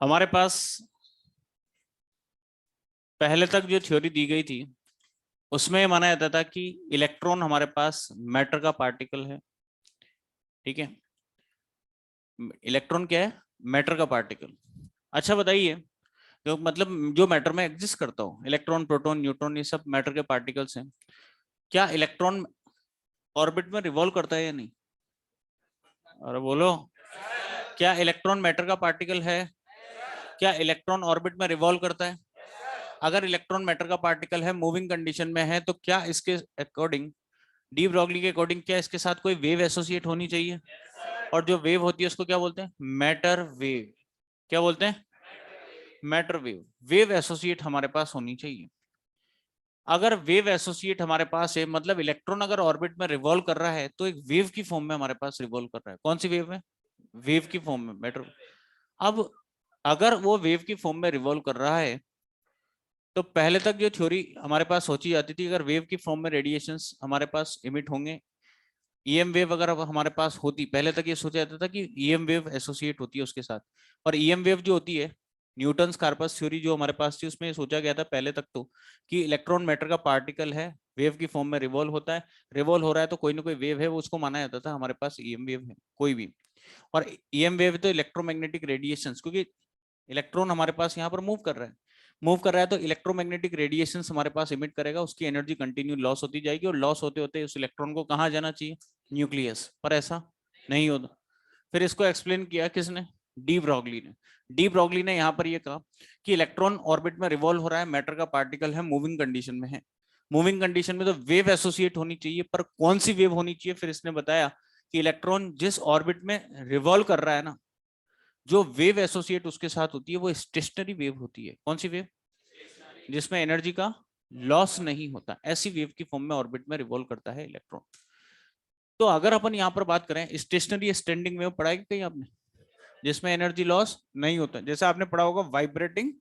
हमारे पास पहले तक जो थ्योरी दी गई थी उसमें माना जाता था कि इलेक्ट्रॉन हमारे पास मैटर का पार्टिकल है, ठीक है। इलेक्ट्रॉन क्या है? मैटर का पार्टिकल। अच्छा बताइए, जो मतलब जो मैटर में एग्जिस्ट करता हो, इलेक्ट्रॉन, प्रोटॉन, न्यूट्रॉन, ये सब मैटर के पार्टिकल्स हैं। क्या इलेक्ट्रॉन ऑर्बिट में रिवॉल्व करता है या नहीं? अरे बोलो, क्या इलेक्ट्रॉन मैटर का पार्टिकल है? क्या इलेक्ट्रॉन ऑर्बिट में रिवॉल्व करता है? अगर इलेक्ट्रॉन मैटर का पार्टिकल है, मूविंग कंडीशन में है, तो क्या इसके अकॉर्डिंग, डी ब्रॉगली के अकॉर्डिंग, क्या इसके साथ कोई वेव एसोसिएट होनी चाहिए? और जो वेव होती है उसको क्या बोलते हैं? Matter wave. क्या बोलते हैं? Matter wave. वेव एसोसिएट हमारे पास होनी चाहिए। अगर वेव एसोसिएट हमारे पास है, मतलब इलेक्ट्रॉन अगर ऑर्बिट में रिवॉल्व कर रहा है, तो एक वेव की फॉर्म में हमारे पास रिवॉल्व कर रहा है। कौन सी वेव में? वेव की फॉर्म में, मैटर। अब अगर वो वेव की फॉर्म में रिवॉल्व कर रहा है, तो पहले तक जो थ्योरी हमारे पास सोची जाती थी, अगर वेव की फॉर्म में रेडिएशंस हमारे पास इमिट होंगे, ईएम वेव अगर हमारे पास होती, पहले तक ये सोचा जाता था कि ईएम वेव एसोसिएट होती है उसके साथ। और ईएम वेव जो होती है, न्यूटन कार्पस थ्योरी जो हमारे पास थी, उसमें सोचा गया था पहले तक तो कि इलेक्ट्रॉन मैटर का पार्टिकल है, वेव की फॉर्म में रिवॉल्व होता है, रिवॉल्व हो रहा है तो कोई ना कोई वेव है, वो उसको माना जाता था हमारे पास ईएम वेव है कोई भी। और ईएम वेव तो इलेक्ट्रोमैग्नेटिक रेडिएशन, क्योंकि इलेक्ट्रॉन हमारे पास यहाँ पर मूव कर रहा है तो इलेक्ट्रोमैग्नेटिक रेडिएशन हमारे पास इमिट करेगा, उसकी एनर्जी कंटिन्यू लॉस होती जाएगी, और लॉस होते होते उस इलेक्ट्रॉन को कहाँ जाना चाहिए? न्यूक्लियस। पर ऐसा नहीं होता। फिर इसको एक्सप्लेन किया किसने? डी ब्रॉगली ने। डी ब्रॉगली ने यहाँ पर यह कहा कि इलेक्ट्रॉन ऑर्बिट में रिवॉल्व हो रहा है, मैटर का पार्टिकल है, मूविंग कंडीशन में है। मूविंग कंडीशन में तो वेव एसोसिएट होनी चाहिए, पर कौन सी वेव होनी चाहिए? फिर इसने बताया कि इलेक्ट्रॉन जिस ऑर्बिट में रिवॉल्व कर रहा है ना, जो वेव एसोसिएट उसके साथ होती है वो स्टेशनरी वेव होती है। कौन सी वेव? जिसमें एनर्जी का लॉस नहीं होता, ऐसी वेव की फॉर्म में ऑर्बिट में रिवॉल्व करता है इलेक्ट्रॉन। तो अगर अपन यहाँ पर बात करें स्टेशनरी स्टैंडिंग वेव, पढ़ा है कहीं आपने? जिसमें एनर्जी लॉस नहीं होता, जैसे आपने पढ़ा होगा वाइब्रेटिंग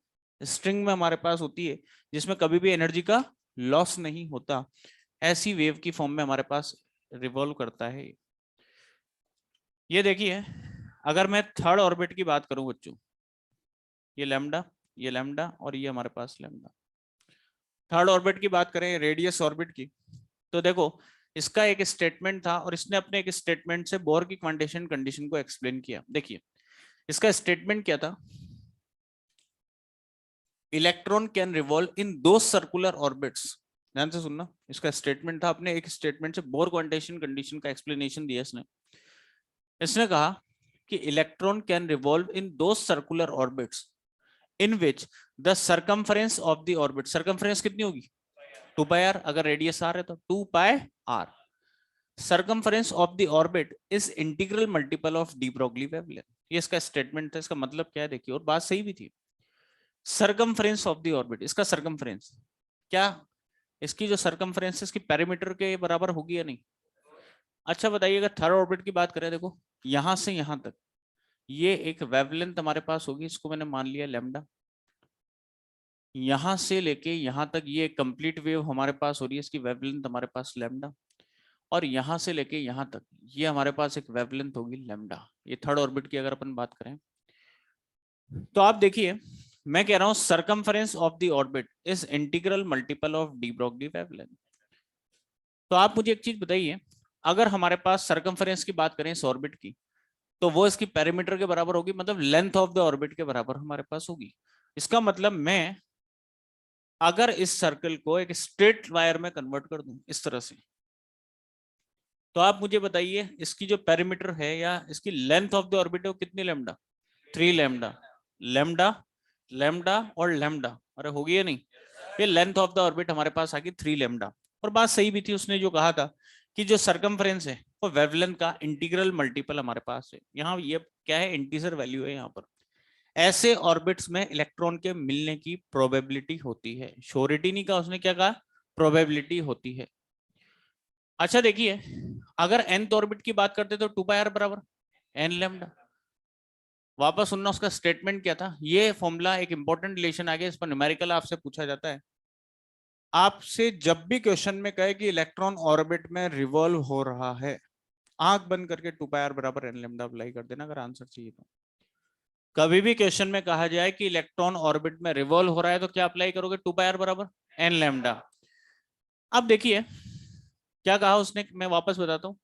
स्ट्रिंग में हमारे पास होती है, जिसमें कभी भी एनर्जी का लॉस नहीं होता, ऐसी वेव की फॉर्म में हमारे पास रिवॉल्व करता है। ये देखिए, अगर मैं थर्ड ऑर्बिट की बात करूं बच्चों, ये लैम्डा, ये लैम्डा और ये हमारे पास लैम्डा। थर्ड ऑर्बिट की बात करें, रेडियस ऑर्बिट की, तो देखो इसका एक स्टेटमेंट था और इसने अपने एक स्टेटमेंट से बोर की क्वांटेशन कंडीशन को एक्सप्लेन किया। देखिए इसका स्टेटमेंट क्या था? इलेक्ट्रॉन कैन रिवॉल्व इन दो सर्कुलर ऑर्बिट्स। ध्यान से सुनना, इसका स्टेटमेंट था, अपने एक स्टेटमेंट से बोर क्वांटेशन कंडीशन का एक्सप्लेनेशन दिया इसने। इसने कहा कि इलेक्ट्रॉन कैन रिवॉल्व इन दो circular orbits in which the circumference of the orbit, circumference कितनी होगी? 2 पाई आर। अगर रेडियस आर है तो 2 pi r. Circumference of the orbit is integral multiple of de Broglie wavelength. ये इसका statement था। इसका मतलब क्या है देखिए, और बात सही भी थी। सर्कमफरेंस ऑफ द ऑर्बिट, इसका सर्कमफरेंस क्या, इसकी जो सर्कमफरेंस है इसकी पेरीमीटर के बराबर होगी या नहीं? अच्छा बताइए, अगर थर्ड ऑर्बिट की बात करें, देखो यहां से यहां तक ये एक वेवलेंथ हमारे पास होगी, इसको मैंने मान लिया लैम्डा। यहां से लेके यहां तक ये कंप्लीट वेव हमारे पास हो रही है, इसकी वेवलेंथ हमारे पास लैम्डा। और यहां से लेके यहां तक ये हमारे पास एक वेवलेंथ होगी लैम्डा। ये थर्ड ऑर्बिट की अगर अपन बात करें, तो आप देखिए मैं कह रहा हूं circumference of the orbit is integral multiple of de Broglie wavelength. तो आप मुझे एक चीज बताइए, अगर हमारे पास सर्कमफरेंस की बात करें इस ऑर्बिट की, तो वो इसकी पेरीमीटर के बराबर होगी, मतलब लेंथ ऑफ द ऑर्बिट के बराबर हमारे पास होगी। इसका मतलब मैं अगर इस सर्कल को एक स्ट्रेट वायर में कन्वर्ट कर दूं इस तरह से, तो आप मुझे बताइए इसकी जो पेरीमीटर है या इसकी लेंथ ऑफ द ऑर्बिट है वो कितनी? लैम्डा। 3 लैम्डा। लैम्डा, लैम्डा और लैम्डा, अरे होगी या नहीं? ये लेंथ ऑफ द ऑर्बिट हमारे पास आ गई 3 लैम्डा। और बात सही भी थी, उसने जो कहा था कि जो सर्कमफ्रेंस है वो वेवलेंथ का इंटीग्रल मल्टीपल हमारे पास है। यहाँ ये क्या है? इंटीजर वैल्यू है यहाँ पर। ऐसे ऑर्बिट्स में इलेक्ट्रॉन के मिलने की प्रोबेबिलिटी होती है, श्योरिटी नहीं कहा उसने, क्या कहा? प्रोबेबिलिटी होती है। अच्छा देखिए, अगर nth ऑर्बिट की बात करते तो 2 पाई आर बराबर n लैम्डा। वापस सुनना, उसका स्टेटमेंट क्या था? ये फॉर्मूला एक इंपॉर्टेंट रिलेशन आ गया, इस पर न्यूमेरिकल आपसे पूछा जाता है। आपसे जब भी क्वेश्चन में कहे कि इलेक्ट्रॉन ऑर्बिट में रिवॉल्व हो रहा है, आंख बंद करके 2πr बराबर n लैम्डा अप्लाई कर देना अगर आंसर चाहिए तो। कभी भी क्वेश्चन में कहा जाए कि इलेक्ट्रॉन ऑर्बिट में रिवॉल्व हो रहा है तो क्या अप्लाई करोगे, 2πr बराबर n लैम्डा। अब देखिए क्या कहा उसने, मैं वापस बताता हूं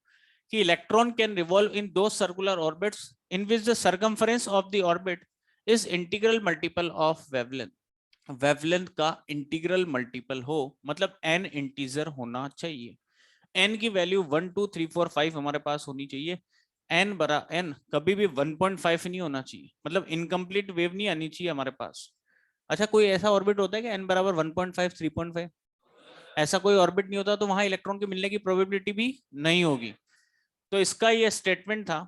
कि इलेक्ट्रॉन कैन रिवॉल्व इन दो circular orbits in which the circumference of the orbit is integral multiple of wavelength. Wavelength का इंटीग्रल मल्टीपल हो मतलब n इंटीजर होना चाहिए। n की वैल्यू 1 2 3 4 5 हमारे पास होनी चाहिए। n कभी भी 1.5 नहीं होना चाहिए, मतलब इनकम्प्लीट वेव नहीं आनी चाहिए हमारे पास। अच्छा कोई ऐसा ऑर्बिट होता है कि n बराबर 1.5 3.5, ऐसा कोई ऑर्बिट नहीं होता, तो वहां इलेक्ट्रॉन के मिलने की प्रोबेबिलिटी भी नहीं होगी। तो इसका ये स्टेटमेंट था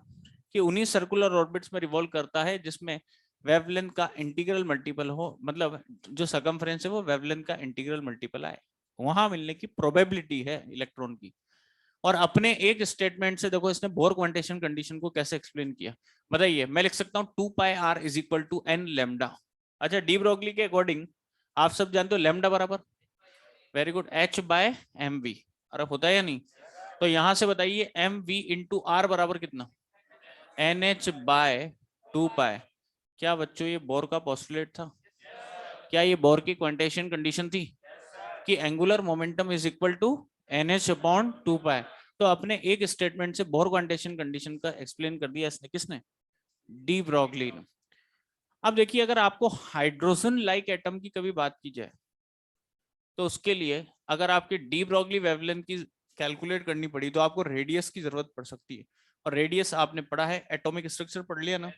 कि उन्हीं सर्कुलर ऑर्बिट्स में रिवॉल्व करता है जिसमें वेवलेंथ का इंटीग्रल मल्टीपल हो, मतलब जो सर्कमफरेंस है वो वेवलेंथ का इंटीग्रल मल्टीपल आए, वहां मिलने की प्रोबेबिलिटी है इलेक्ट्रॉन की। और अपने एक स्टेटमेंट से देखो इसने बोर क्वांटेशन कंडीशन को कैसे एक्सप्लेन किया, बताइए। मैं लिख सकता हूं 2πr is equal to n lambda. अच्छा डी ब्रोगली के अकॉर्डिंग आप सब जानते हो लैम्डा बराबर, very good, h by M V. अरे होता है या नहीं, तो यहां से बताइए एम वी इंटू आर बराबर कितना, एन एच बाय 2π। क्या बच्चों ये बोर का पोस्टुलेट था, क्या ये बोर की क्वांटेशन कंडीशन थी कि angular momentum is equal to n h upon 2π। तो अपने एक स्टेटमेंट से बोर क्वांटेशन कंडीशन का एक्सप्लेन कर दिया इसने, किसने, डी ब्रोगली ने। अब देखिए अगर आपको हाइड्रोजन लाइक एटम की कभी बात की जाए तो उसके लिए अगर आपकी डी ब्रोगली वेवलेंथ की कैलकुलेट करनी पड़ी तो आपको रेडियस की जरूरत पड़ सकती है। और रेडियस आपने पढ़ा है, एटॉमिक स्ट्रक्चर पढ़ लिया ना,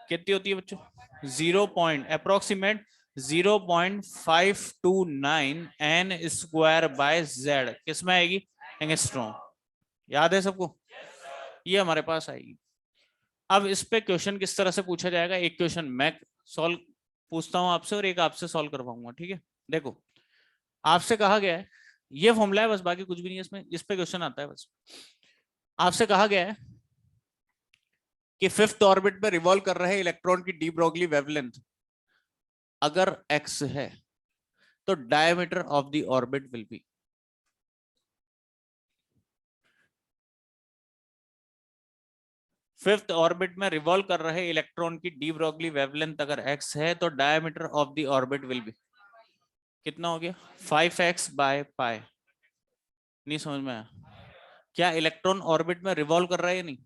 कितनी होती है बच्चों, 0 point approximate 0.529 n square by z, किसमें आएगी, एंगस्ट्रॉम। याद है सबको, ये हमारे पास आएगी। अब इस पे क्वेश्चन किस तरह से पूछा जाएगा, एक क्वेश्चन मैं सॉल्व पूछता हूं आपसे और एक आपसे सॉल्व करवाऊंगा, ठीक है। देखो आपसे कहा गया है, ये फॉर्मूला है बस, बाकी कुछ भी नहीं है इसमें, इस पे क्वेश्चन आता है बस। आपसे कहा गया है कि फिफ्थ ऑर्बिट में रिवॉल्व कर रहे इलेक्ट्रॉन की डी ब्रोगली वेवलेंथ अगर x है तो diameter of the orbit will be, fifth orbit में रिवॉल्व कर रहे इलेक्ट्रॉन की डी ब्रोगली वेवलेंथ अगर x है तो diameter of the orbit will be कितना हो गया, 5x बाय पाई। नहीं समझ में आया, क्या इलेक्ट्रॉन ऑर्बिट में रिवॉल्व कर रहा है या नहीं,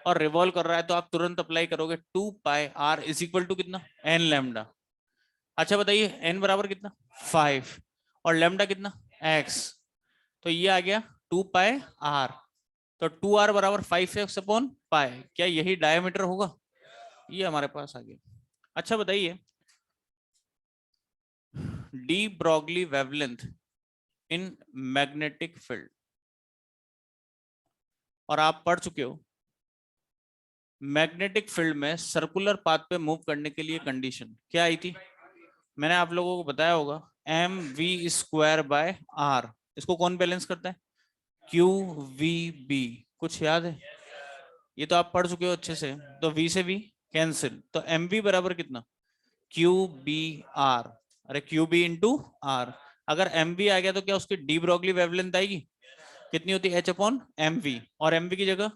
और रिवॉल्व कर रहा है तो आप तुरंत अप्लाई करोगे 2πr इज इक्वल टू कितना, n लैम्डा। अच्छा बताइए n बराबर कितना 5 और लैम्डा कितना x, तो ये आ गया 2πr, तो 2r बराबर 5x अपॉन पाई, क्या यही डायमीटर होगा, ये हमारे पास आ गया। अच्छा बताइए D Broglie wavelength in magnetic field, और आप पढ़ चुके हो मैग्नेटिक फील्ड में सर्कुलर पाथ पे मूव करने के लिए कंडीशन क्या आई थी, मैंने आप लोगों को बताया होगा M V square by R. इसको कौन बैलेंस करता है, क्यू वी बी, कुछ याद है, ये तो आप पढ़ चुके हो अच्छे से। तो v से v कैंसिल, तो एम वी बराबर कितना, क्यू बी आर, अरे क्यू बी इंटू आर। अगर एम वी आ गया तो क्या उसकी डी ब्रोगली वेवलेंथ आएगी, कितनी होती है, h अपॉन एम वी, और एम वी की जगह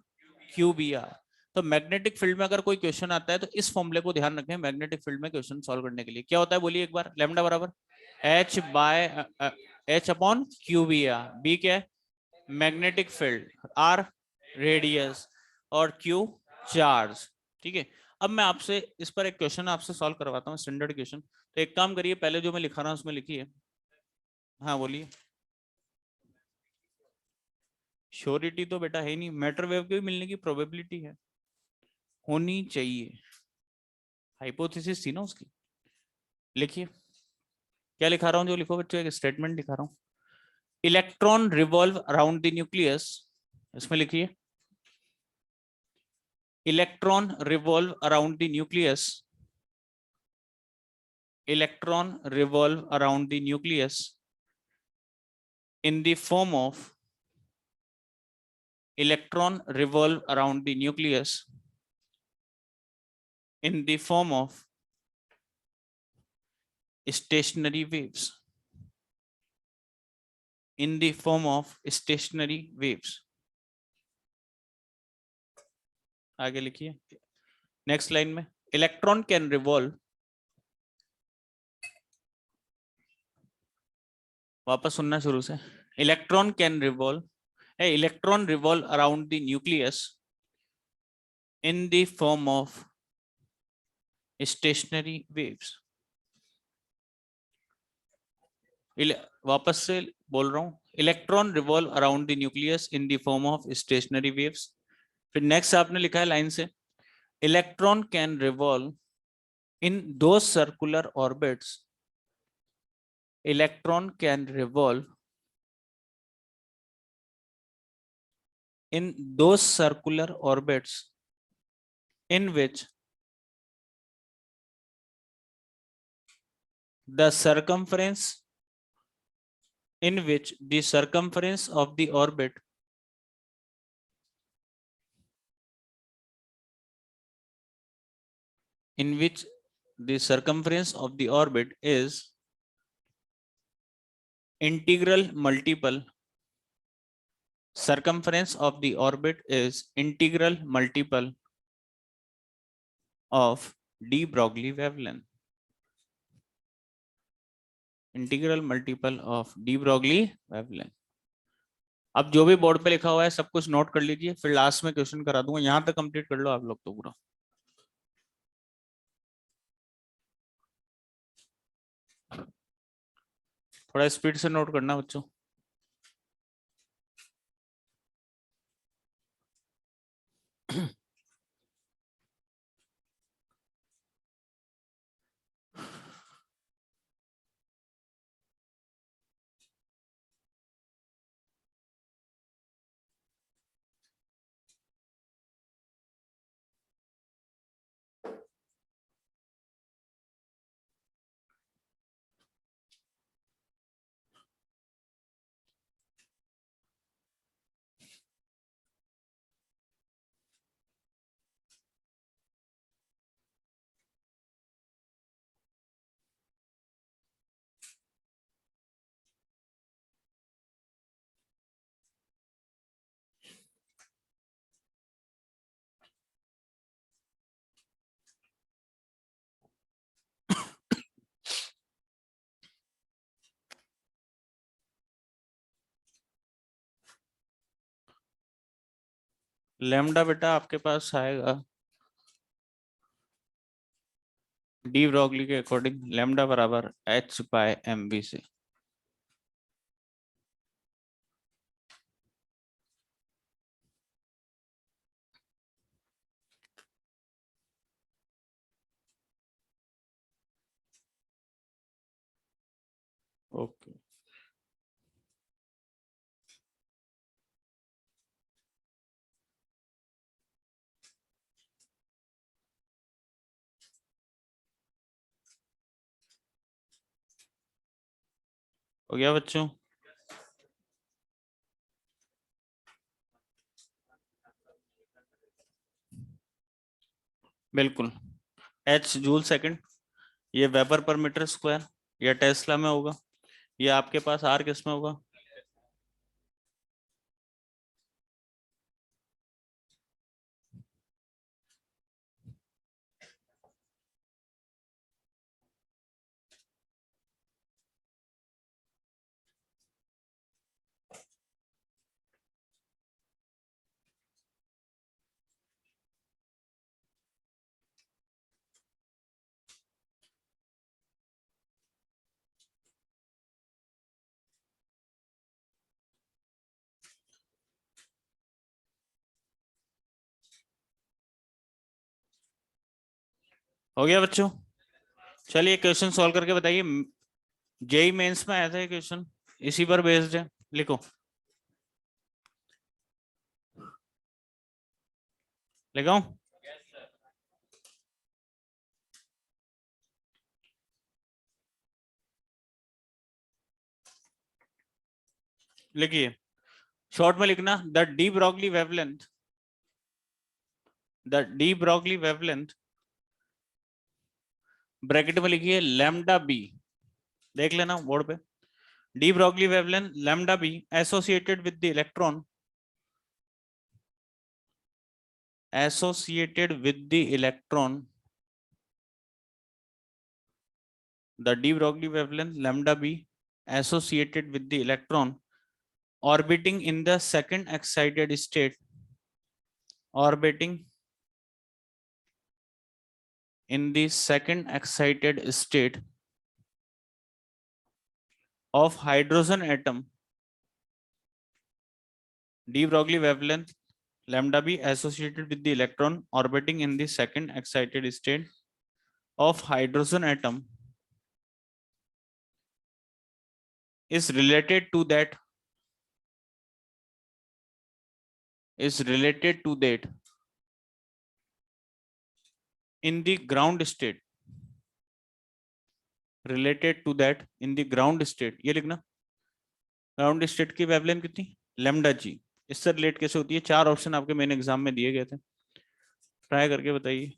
क्यू बी आर। तो मैग्नेटिक फील्ड में अगर कोई क्वेश्चन आता है तो इस फॉर्मूले को ध्यान रखें, मैग्नेटिक फील्ड में क्वेश्चन सॉल्व करने के लिए क्या होता है, बोलिए एक बार, लैम्डा बराबर h by h upon Q B R, B क्या है मैग्नेटिक फील्ड, आर रेडियस, और क्यू चार्ज, ठीक है। अब मैं आपसे इस पर एक क्वेश्चन आपसे सॉल्व करवाता हूँ, स्टैंडर्ड क्वेश्चन। तो एक काम करिए, पहले जो मैं लिखा रहा हूँ उसमें लिखिए, हाँ बोलिए। श्योरिटी तो बेटा है नहीं, मैटर वेव के भी मिलने की प्रोबेबिलिटी है, होनी चाहिए, हाइपोथेसिस थी ना उसकी। लिखिए क्या लिखा रहा हूँ, जो लिखो बच्चों, एक स्टेटमेंट लिखा रहा हूँ, electron revolve around the nucleus, इसमें लिखिए electron revolve around the nucleus, electron revolve around the nucleus in the form of electron revolve around the nucleus in the form of stationary waves, in the form of stationary waves। आगे लिखिए next line में, electron can revolve, वापस सुनना शुरू से, electron can revolve, electron revolve around the nucleus in the form of stationery waves. वापस से बोल रहा हूं, electron revolve around the nucleus in the form of stationery waves. फिर नेक्स्ट आपने लिखा है लाइन से, इलेक्ट्रॉन कैन रिवॉल्व इन दो circular orbits, electron can revolve in those circular orbits in which the circumference of the orbit is integral multiple, circumference of the orbit is integral multiple of de Broglie wavelength, integral multiple of de Broglie wavelength. अब जो भी board पे लिखा हुआ है सब कुछ note कर लीजिए, फिर लास्ट में क्वेश्चन करा दूंगा, यहां तक कंप्लीट कर लो आप लोग तो पूरा। थोड़ा स्पीड से नोट करना बच्चों। लैम्डा बेटा आपके पास आएगा डी ब्रॉगली के अकॉर्डिंग लैम्डा बराबर h/mv से। ओके हो गया बच्चों? बिल्कुल, h जूल सेकंड, ये वेबर पर मीटर स्क्वायर, या टेस्ला में होगा, ये आपके पास आर किस में होगा? हो गया बच्चों? चलिए क्वेश्चन सॉल्व करके बताइए, जेई मेंस में आया था क्वेश्चन, इसी पर बेस्ड है, लिखो लिखाऊं? लिखिए, शॉर्ट में लिखना, the D Broglie wavelength, bracket में लिखिए लैम्डा बी, देख लेना बोर्ड पे, D Broglie wavelength lambda be associated with the electron associated with the electron, the de Broglie wavelength lambda b associated with the electron orbiting in the second excited state, orbiting in the second excited state of hydrogen atom, de Broglie wavelength lambda b associated with the electron orbiting in the second excited state of hydrogen atom is related to that in the ground state, related to that in the ground state, ये लिखना, ground state की wavelength कितनी, lambda जी। इससे relate कैसे होती है? चार option आपके मेन एग्जाम में दिए गए थे, ट्राई करके बताइए।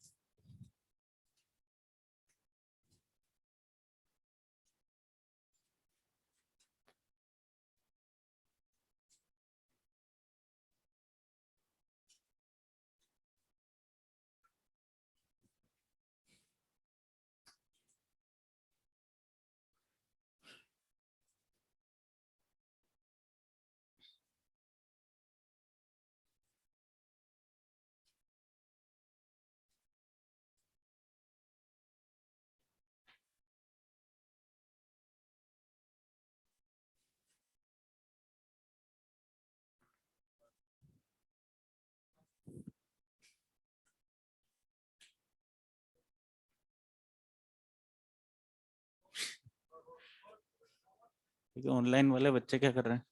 ठीक है, ऑनलाइन वाले बच्चे क्या कर रहे हैं?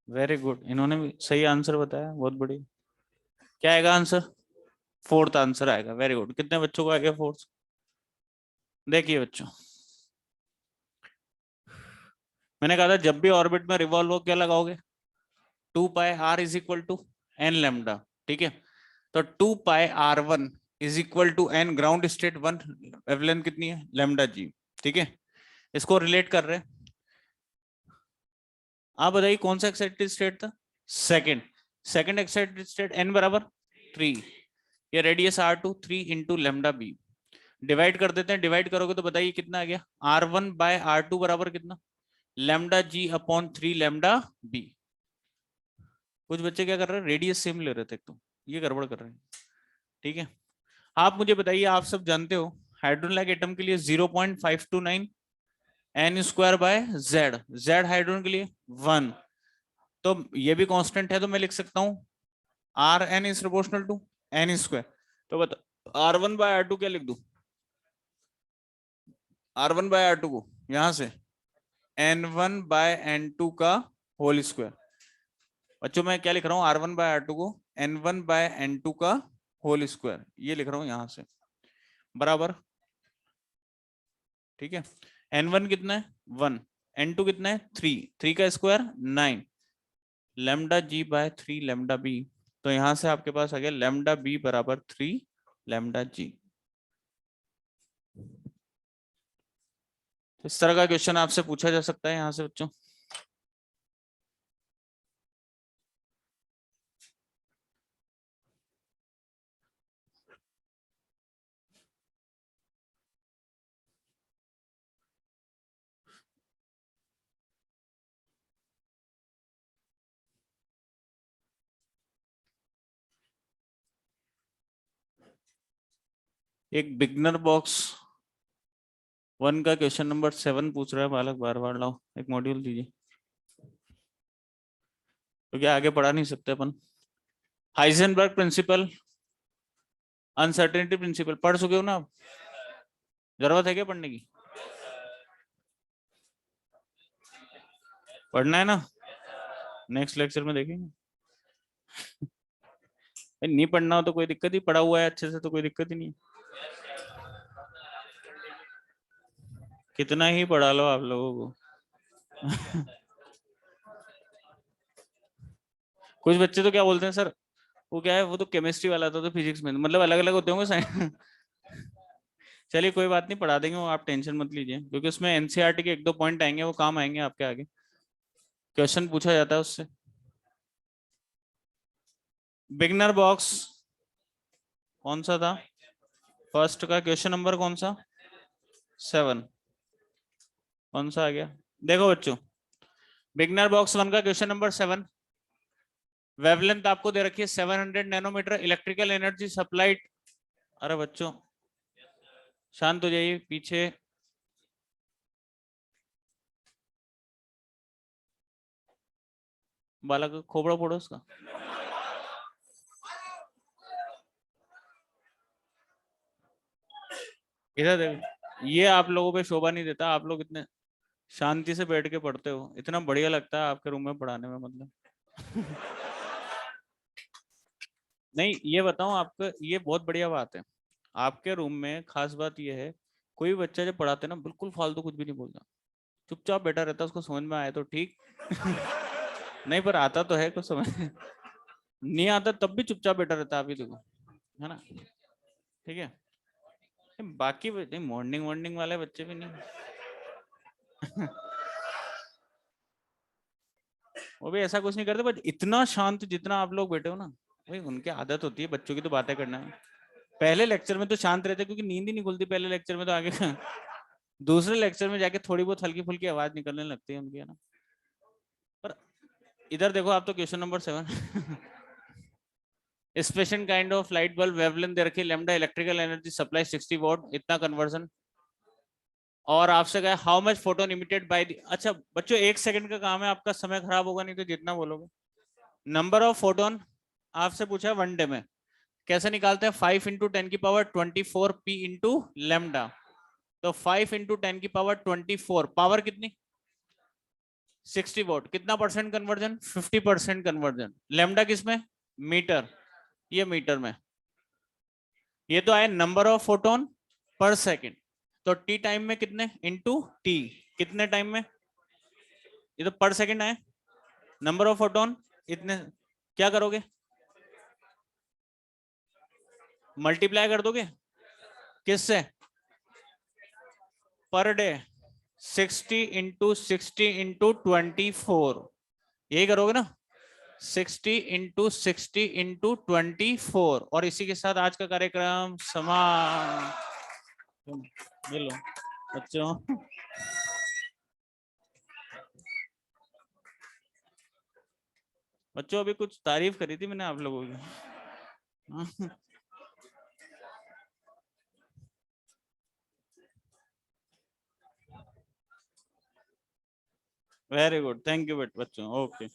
वेरी गुड, इन्होंने भी सही आंसर बताया, बहुत बढ़िया। क्या आएगा आंसर? फोर्थ आंसर आएगा, वेरी गुड। कितने बच्चों को आ गया फोर्थ? देखिए बच्चों, मैंने कहा था जब भी ऑर्बिट में रिवॉल्व हो क्या लगाओगे? 2 pi r is equal to n lambda, ठीक है। तो 2 pi r one is equal to n ground state one, wavelength कितनी है? लैम्डा जी, ठीक है। इसको रिलेट कर रहे हैं। आप बताइए कौन सा एक्साइटेड स्टेट था? Second. Second excited state N बराबर 3, ये radius R two 3 into lambda B. Divide कर देते हैं, डिवाइड करोगे तो बताइए कितना आ गया? R one by are two बराबर कितना? Lambda G upon 3 lambda B. कुछ बच्चे क्या कर रहे हैं? रेडियस सेम ले रहे थे, तो ये गड़बड़ कर रहे हैं, ठीक है। आप मुझे बताइए, आप सब जानते हो हाइड्रोजन लाइक एटम के लिए 0.529 N square by Z, Z hydrogen के लिए 1, तो ये भी कांस्टेंट है, तो मैं लिख सकता हूं r n is proportional to n square. तो बता r one by are two क्या लिख दू? R one by are two को यहां से n one by n two का होल स्क्वायर। बच्चों मैं क्या लिख रहा हूँ? R one by are two को n one by n two का होल स्क्वायर, ये लिख रहा हूँ यहां से, बराबर, ठीक है। एन वन कितना है? 1, एन टू कितना है? 3, 3 का स्क्वायर 9, लैम्डा जी बाय 3 लैम्डा बी। तो यहां से आपके पास आ गया लैम्डा बी बराबर 3 लैम्डा जी। इस तरह का क्वेश्चन आपसे पूछा जा सकता है यहां से बच्चों। एक बिगनर बॉक्स 1 का क्वेश्चन नंबर 7 पूछ रहा है बालक, बार बार लाओ एक मॉड्यूल दीजिए, क्योंकि आगे पढ़ा नहीं सकते अपन। हाइजेनबर्ग प्रिंसिपल, अनसर्टेनिटी प्रिंसिपल पढ़ चुके हो ना आप? जरूरत है क्या पढ़ने की? पढ़ना है ना, नेक्स्ट लेक्चर में देखेंगे। नहीं पढ़ना हो तो कोई दिक्कत ही, पढ़ा हुआ है अच्छे से तो कोई दिक्कत ही नहीं। कितना ही पढ़ा लो आप लोगों को। कुछ बच्चे तो क्या बोलते हैं सर, वो क्या है, वो तो केमिस्ट्री वाला था तो फिजिक्स में, मतलब अलग अलग होते होंगे साइंस। चलिए कोई बात नहीं, पढ़ा देंगे वो, आप टेंशन मत लीजिए, क्योंकि उसमें एनसीईआरटी के 1-2 पॉइंट आएंगे, वो काम आएंगे आपके आगे, क्वेश्चन पूछा जाता है उससे। बिगनर बॉक्स कौन सा था? फर्स्ट का क्वेश्चन नंबर कौन सा? 7। कौन सा आ गया? देखो बच्चों, बिगनर बॉक्स 1 का क्वेश्चन नंबर 7। वेवलेंथ आपको दे रखी है 700 नैनोमीटर, इलेक्ट्रिकल एनर्जी सप्लाइड। अरे बच्चों शांत हो जाइए, पीछे बालक खोपड़ा फोड़ो उसका। इधर देखो, ये आप लोगों पे शोभा नहीं देता। आप लोग इतने शांति से बैठ के पढ़ते हो, इतना बढ़िया लगता है आपके रूम में पढ़ाने में, मतलब। नहीं, ये बताऊं आपको, ये बहुत बढ़िया बात है आपके रूम में। खास बात ये है, कोई बच्चा जब पढ़ाते ना बिल्कुल फालतू कुछ भी नहीं बोलता, चुपचाप बैठा रहता, उसको समझ में आए तो ठीक। नहीं, पर आता तो है कुछ समझ, नहीं आता तब भी चुपचाप बैठा रहता है, आप ही देखो, है ना? ठीक है। बाकी मॉर्निंग मॉर्निंग वाले बच्चे भी नहीं। वो भी ऐसा कुछ नहीं करते, बट इतना शांत जितना आप लोग बैठे हो ना, भाई उनकी आदत होती है बच्चों की तो बातें करना है। पहले लेक्चर में तो शांत रहते क्योंकि नींद ही नहीं खुलती पहले लेक्चर में, तो आगे दूसरे लेक्चर में जाके थोड़ी बहुत हल्की फुल्की आवाज निकलने लगती है उनकी, है ना? पर इधर देखो आप, तो question number 7। Special kind of light bulb, wavelength दे रखी, lambda, electrical energy supply 60 watt, इतना कन्वर्जन। और आपसे कहा how much photon emitted by the, अच्छा बच्चों 1 सेकंड का काम है आपका, समय खराब होगा नहीं तो जितना बोलोगे। नंबर ऑफ फोटोन आपसे पूछा है 1 डे में, कैसे निकालते हैं? 5 × 10⁻24 पी इंटू लेमडा। तो 5 × 10⁻24, पावर कितनी? 60 वोट। कितना परसेंट कन्वर्जन? 50% कन्वर्जन। लेमडा किसमें? मीटर। ये मीटर में। ये तो आए नंबर ऑफ फोटोन पर सेकेंड। तो टी टाइम में कितने? इंटू टी, कितने टाइम में? ये तो पर सेकेंड आए, नंबर ऑफ फोटोन इतने, क्या करोगे? मल्टीप्लाई कर दोगे किससे? पर डे 60 × 60 × 24, यही करोगे ना? 60 × 60 × 24। और इसी के साथ आज का कार्यक्रम समाप्त। ये लो बच्चों। बच्चों अभी कुछ तारीफ करी थी मैंने आप लोगों की। वेरी गुड, थैंक यू बच्चों, ओके।